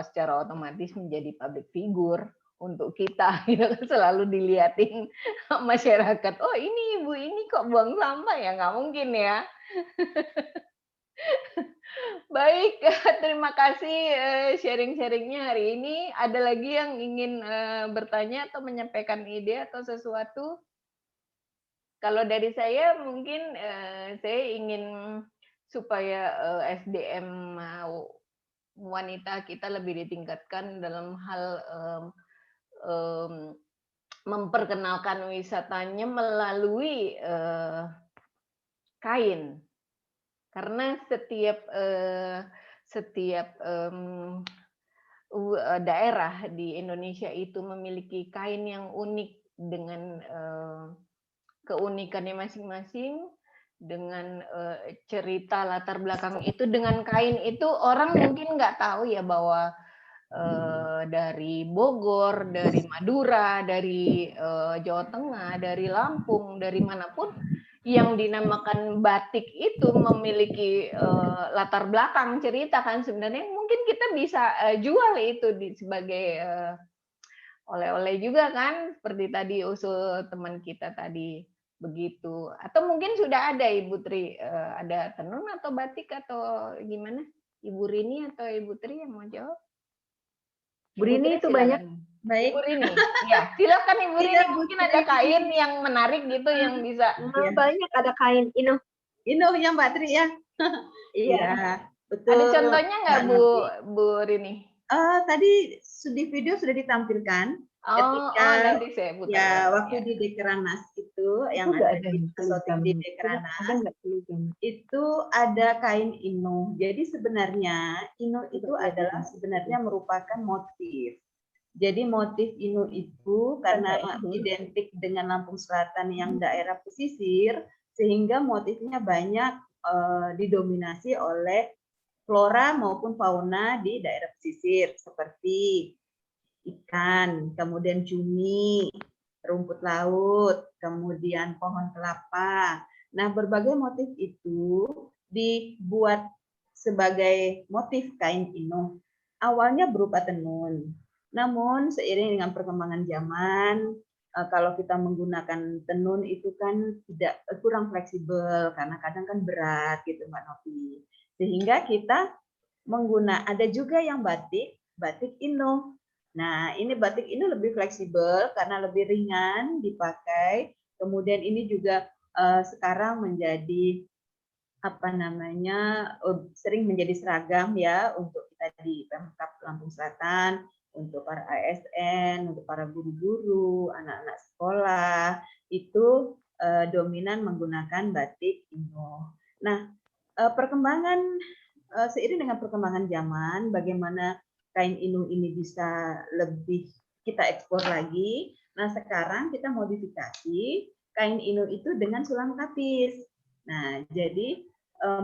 secara otomatis menjadi public figure untuk kita, gitu kan, selalu dilihatin masyarakat. Oh ini ibu ini kok buang sampah ya, nggak mungkin ya. Baik, terima kasih sharing-sharingnya hari ini. Ada lagi yang ingin bertanya atau menyampaikan ide atau sesuatu? Kalau dari saya mungkin saya ingin supaya SDM wanita kita lebih ditingkatkan dalam hal memperkenalkan wisatanya melalui kain. Karena setiap daerah di Indonesia itu memiliki kain yang unik dengan keunikannya masing-masing, dengan cerita latar belakang itu. Dengan kain itu orang mungkin nggak tahu ya bahwa dari Bogor, dari Madura, dari Jawa Tengah, dari Lampung, dari manapun yang dinamakan batik itu memiliki latar belakang cerita kan sebenarnya. Mungkin kita bisa jual itu sebagai oleh-oleh juga kan, seperti tadi usul teman kita tadi begitu. Atau mungkin sudah ada Ibu Tri, ada tenun atau batik atau gimana? Ibu Rini atau Ibu Tri yang mau jawab? Bu Rini itu banyak. Baik. Ibu Rini, ya silakan Ibu Rini. Mungkin ada kain yang menarik gitu yang bisa. Banyak ada kain Ino yang Mbak Tri ya. Iya, betul. Ada contohnya nggak Bu Rini? Tadi di video sudah ditampilkan. Ketika nanti saya putar. Ya, waktu di Dekeranas itu yang ada di Sotik di Dekeranas itu ada kain Ino. Jadi sebenarnya Ino itu adalah sebenarnya merupakan motif. Jadi motif Ino itu karena identik dengan Lampung Selatan yang daerah pesisir, sehingga motifnya banyak didominasi oleh flora maupun fauna di daerah pesisir seperti ikan, kemudian cumi, rumput laut, kemudian pohon kelapa. Nah, berbagai motif itu dibuat sebagai motif kain Ino. Awalnya berupa tenun. Namun seiring dengan perkembangan zaman, kalau kita menggunakan tenun itu kan kurang fleksibel karena kadang kan berat gitu Mbak Novi. Sehingga kita ada juga yang batik Ino. Nah, ini batik ini lebih fleksibel karena lebih ringan dipakai. Kemudian ini juga sekarang menjadi sering menjadi seragam ya untuk kita di Pemkab Lampung Selatan, untuk para ASN, untuk para guru-guru, anak-anak sekolah itu dominan menggunakan batik Ino. Nah, seiring dengan perkembangan zaman, bagaimana kain Ino ini bisa lebih kita ekspor lagi. Nah, sekarang kita modifikasi kain Ino itu dengan sulam tapis. Nah, jadi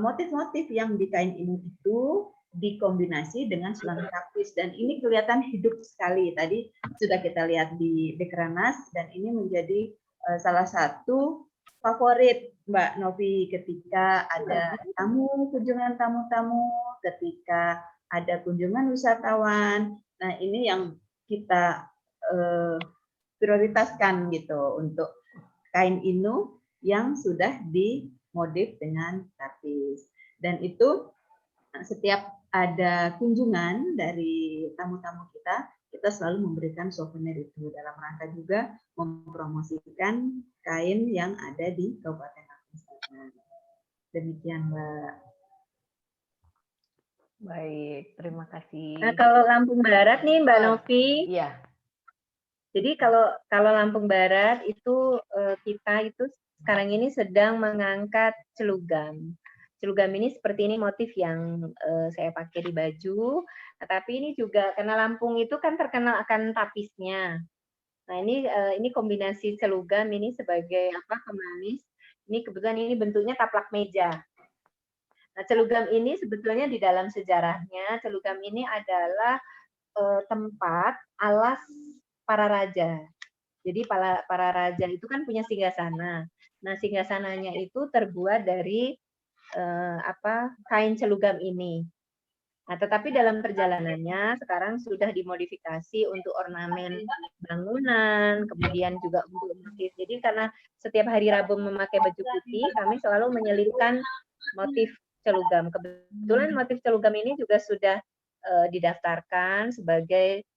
motif-motif yang di kain Ino itu dikombinasi dengan sulam tapis dan ini kelihatan hidup sekali. Tadi sudah kita lihat di Dekeranas dan ini menjadi salah satu favorit Mbak Novi ketika ada kunjungan tamu-tamu, ketika ada kunjungan wisatawan. Nah, ini yang kita prioritaskan gitu untuk kain Ino yang sudah dimodif dengan tapis. Dan itu setiap ada kunjungan dari tamu-tamu kita selalu memberikan souvenir itu dalam rangka juga mempromosikan kain yang ada di Kabupaten Lampung Selatan. Demikian, Mbak. Baik, terima kasih. Nah, kalau Lampung Barat nih, Mbak Novi. Iya. Jadi kalau Lampung Barat itu kita itu sekarang ini sedang mengangkat celugam. Celugam ini seperti ini motif yang saya pakai di baju. Nah, tapi ini juga karena Lampung itu kan terkenal akan tapisnya. Nah, ini kombinasi celugam ini sebagai pemanis. Ini kebetulan ini bentuknya taplak meja. Nah, celugam ini sebetulnya di dalam sejarahnya celugam ini adalah tempat alas para raja. Jadi para raja itu kan punya singgasana. Nah, singgasananya itu terbuat dari kain celugam ini. Nah, tetapi dalam perjalanannya sekarang sudah dimodifikasi untuk ornamen bangunan, kemudian juga untuk motif. Jadi karena setiap hari Rabu memakai baju putih, kami selalu menyelipkan motif celugam. Kebetulan motif celugam ini juga sudah didaftarkan sebagai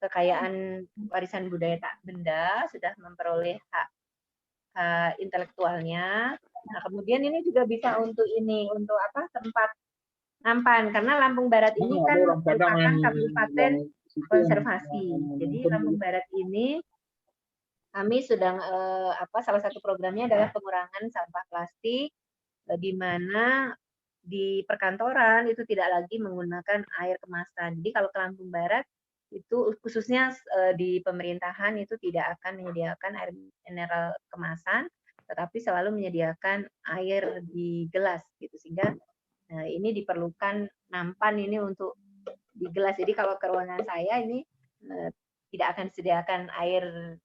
kekayaan warisan budaya tak benda, sudah memperoleh hak intelektualnya. Nah, kemudian ini juga bisa untuk tempat nampan, karena Lampung Barat ini kan merupakan kabupaten konservasi. Jadi Lampung Barat ini kami sedang salah satu programnya adalah pengurangan sampah plastik, di mana di perkantoran itu tidak lagi menggunakan air kemasan. Jadi kalau ke Lampung Barat itu khususnya di pemerintahan itu tidak akan menyediakan air mineral kemasan, tetapi selalu menyediakan air di gelas gitu, sehingga ini diperlukan nampan ini untuk di gelas. Jadi kalau ke ruangan saya ini tidak akan disediakan air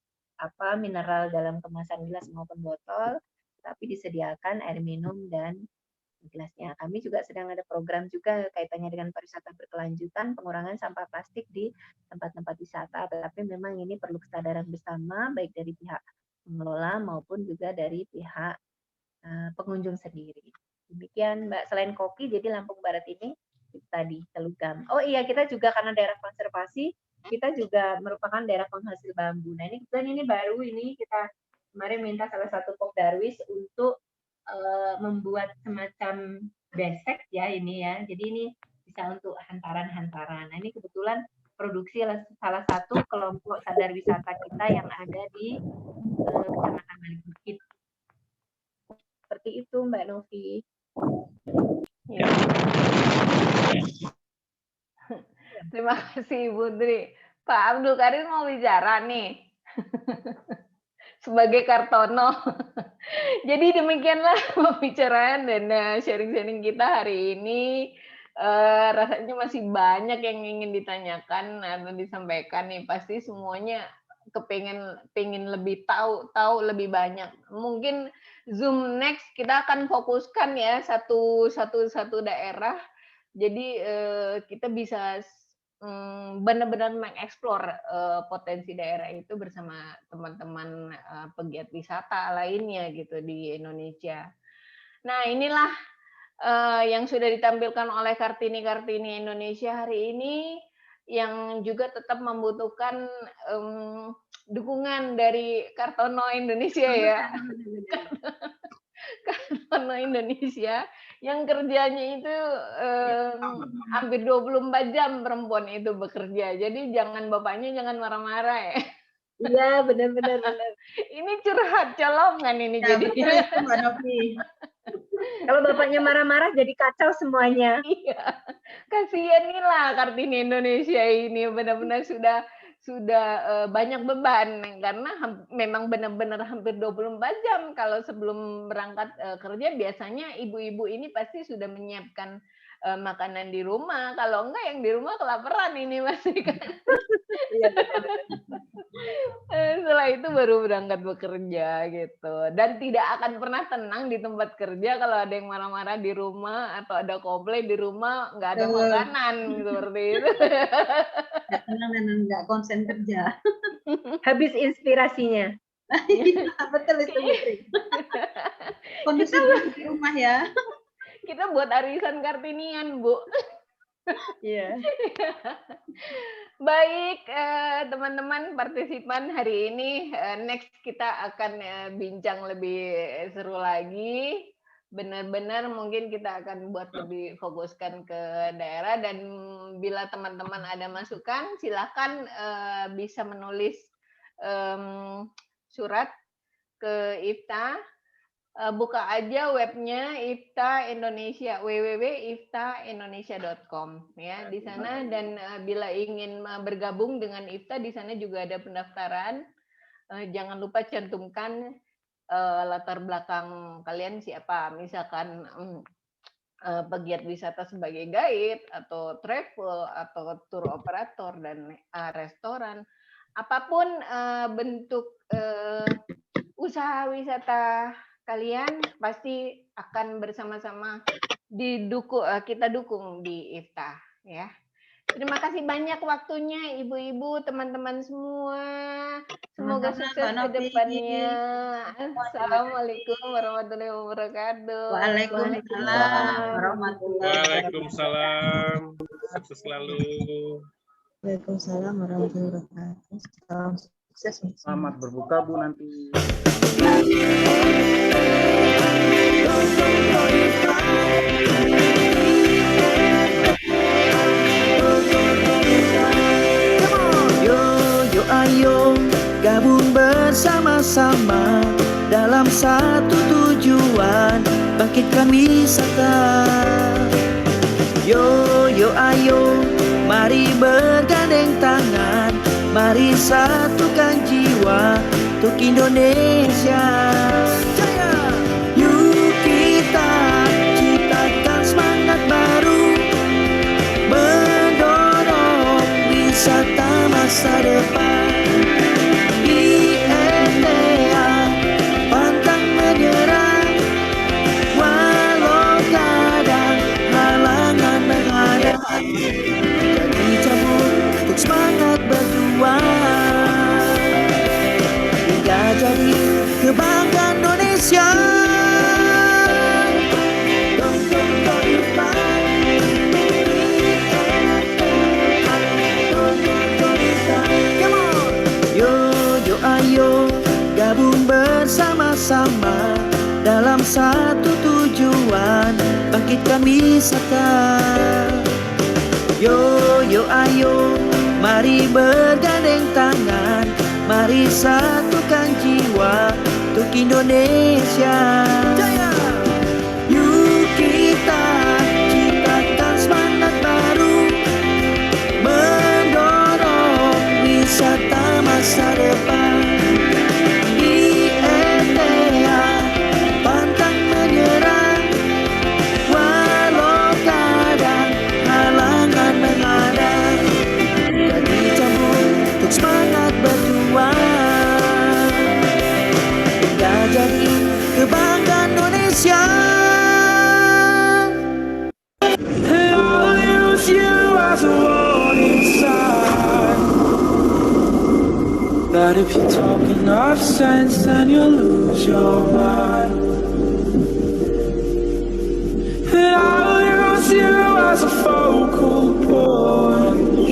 mineral dalam kemasan gelas maupun botol, tapi disediakan air minum dan gelasnya. Kami juga sedang ada program juga kaitannya dengan pariwisata berkelanjutan, pengurangan sampah plastik di tempat-tempat wisata, tetapi memang ini perlu kesadaran bersama baik dari pihak pengelola maupun juga dari pihak pengunjung sendiri. Demikian, Mbak. Selain kopi, jadi Lampung Barat ini tadi celugam. Oh iya, kita juga karena daerah konservasi, kita juga merupakan daerah penghasil bambu. Nah, ini baru ini kita kemarin minta salah satu Pok Darwis untuk membuat semacam besek ya ini ya. Jadi ini bisa untuk hantaran-hantaran. Nah, ini kebetulan produksi salah satu kelompok sadar wisata kita yang ada di Kecamatan Balik Bukit. Seperti itu, Mbak Novi. Ya. Terima kasih, Ibu Dri. Pak Abdul Karim mau bicara nih. Sebagai Kartono. Jadi demikianlah pembicaraan dan sharing-sharing kita hari ini. Rasanya masih banyak yang ingin ditanyakan atau disampaikan nih. Pasti semuanya pengen lebih tahu lebih banyak. Mungkin Zoom next kita akan fokuskan ya satu daerah. Jadi kita bisa benar-benar mengeksplor potensi daerah itu bersama teman-teman pegiat wisata lainnya gitu di Indonesia. Nah, inilah yang sudah ditampilkan oleh Kartini Indonesia hari ini, yang juga tetap membutuhkan dukungan dari Kartono Indonesia ya. Kartono Indonesia yang kerjanya itu hampir 24 jam perempuan itu bekerja. Jadi bapaknya jangan marah-marah ya. Iya, benar-benar. Ini curhat colongan ini Ya, jadi. betul itu, Mbak Novi. Kalau bapaknya marah-marah jadi kacau semuanya. Iya. Kasianilah Kartini Indonesia ini benar-benar sudah banyak beban karena memang benar-benar hampir 24 jam kalau sebelum berangkat kerja biasanya ibu-ibu ini pasti sudah menyiapkan makanan di rumah. Kalau enggak yang di rumah kelaparan ini masih kan. Setelah itu baru berangkat bekerja gitu. Dan tidak akan pernah tenang di tempat kerja kalau ada yang marah-marah di rumah atau ada komplain di rumah nggak ada makanan seperti itu. Nggak tenang dan nggak konsen kerja. Habis inspirasinya. Betul itu, Putri. Kondisi di rumah ya. Kita buat arisan Kartinian, Bu. Iya. Baik, teman-teman partisipan hari ini, next kita akan bincang lebih seru lagi. Benar-benar mungkin kita akan buat lebih fokuskan ke daerah, dan bila teman-teman ada masukan, silakan bisa menulis surat ke IFTA. Buka aja webnya IFTA Indonesia, www.iftaindonesia.com ya di sana, dan bila ingin bergabung dengan IFTA di sana juga ada pendaftaran. Jangan lupa cantumkan latar belakang kalian siapa, misalkan pegiat wisata sebagai guide atau travel atau tour operator dan restoran, apapun bentuk usaha wisata kalian pasti akan bersama-sama kita dukung di IFTA ya. Terima kasih banyak waktunya ibu-ibu, teman-teman semua. Semoga sukses ke depannya. Assalamualaikum warahmatullahi wabarakatuh. Waalaikumsalam warahmatullahi wabarakatuh. Waalaikumsalam. Sukses selalu. Waalaikumsalam warahmatullahi wabarakatuh. Salam sukses. Selamat berbuka Bu nanti. Yo ayo gabung bersama-sama dalam satu tujuan, bangkitkan wisata. Yo ayo mari bergandeng tangan, mari satukan jiwa untuk Indonesia. Jaya! Yuk kita ciptakan semangat baru, mendorong wisata masa depan. IFTA pantang menyerah, walau kadang halangan menghadang. Jadi cabut untuk semangat berjuang, hingga jadi kebanggaan Indonesia. Yo ayo gabung bersama-sama dalam satu tujuan, bangkitkan wisata. Yo ayo mari bergandeng tangan, mari satukan jiwa untuk Indonesia. Jaya! Yuk kita ciptakan semangat baru, mendorong wisata masa depan. IFTA pantang menyerah, walau kadang halangan menghadang. Jadi cabut untuk semangat berjuang, hingga jadi kebanggaan Indonesia. I'll use you as a warning sign, that if you talk enough sense, then you'll lose your mind. I'll use you as a focal point,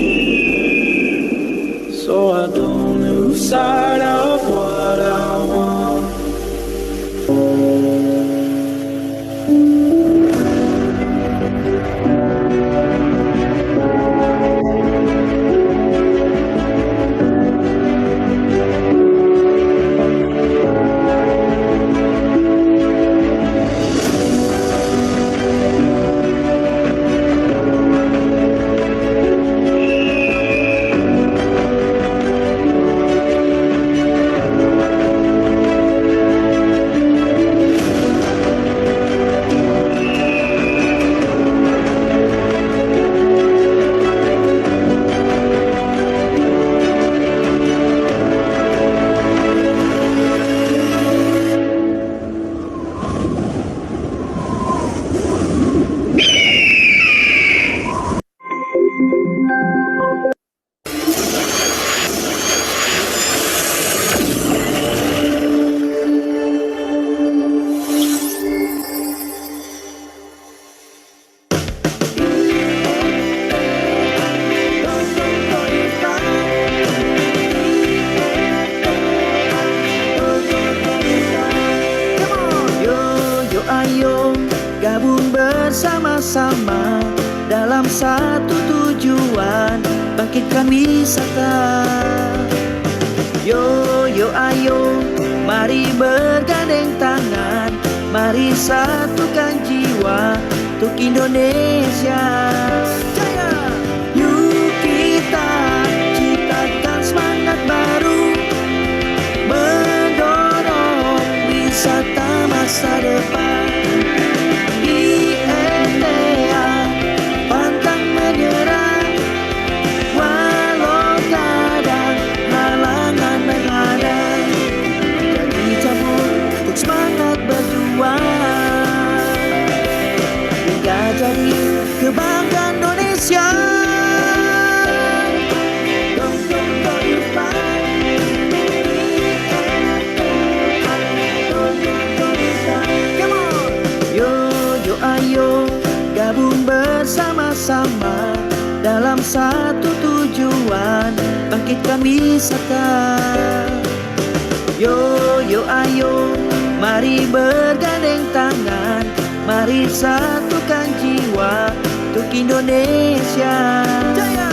so I don't lose sight of what I want. bersama-sama dalam satu tujuan, bangkitkan wisata. Yo, yo, ayo, mari bergandeng tangan, mari satukan jiwa untuk Indonesia. Jaya! Yuk kita ciptakan semangat baru, mendorong wisata masa depan. IETA pantang menyerah, walau kadang halangan menghadang. Jadi cabut untuk semangat berjuang, hingga jadi kebanggaan Indonesia. Ayo gabung bersama-sama dalam satu tujuan, bangkitkan wisata. Yo, yo, ayo, mari bergandeng tangan, mari satukan jiwa untuk Indonesia. Jaya!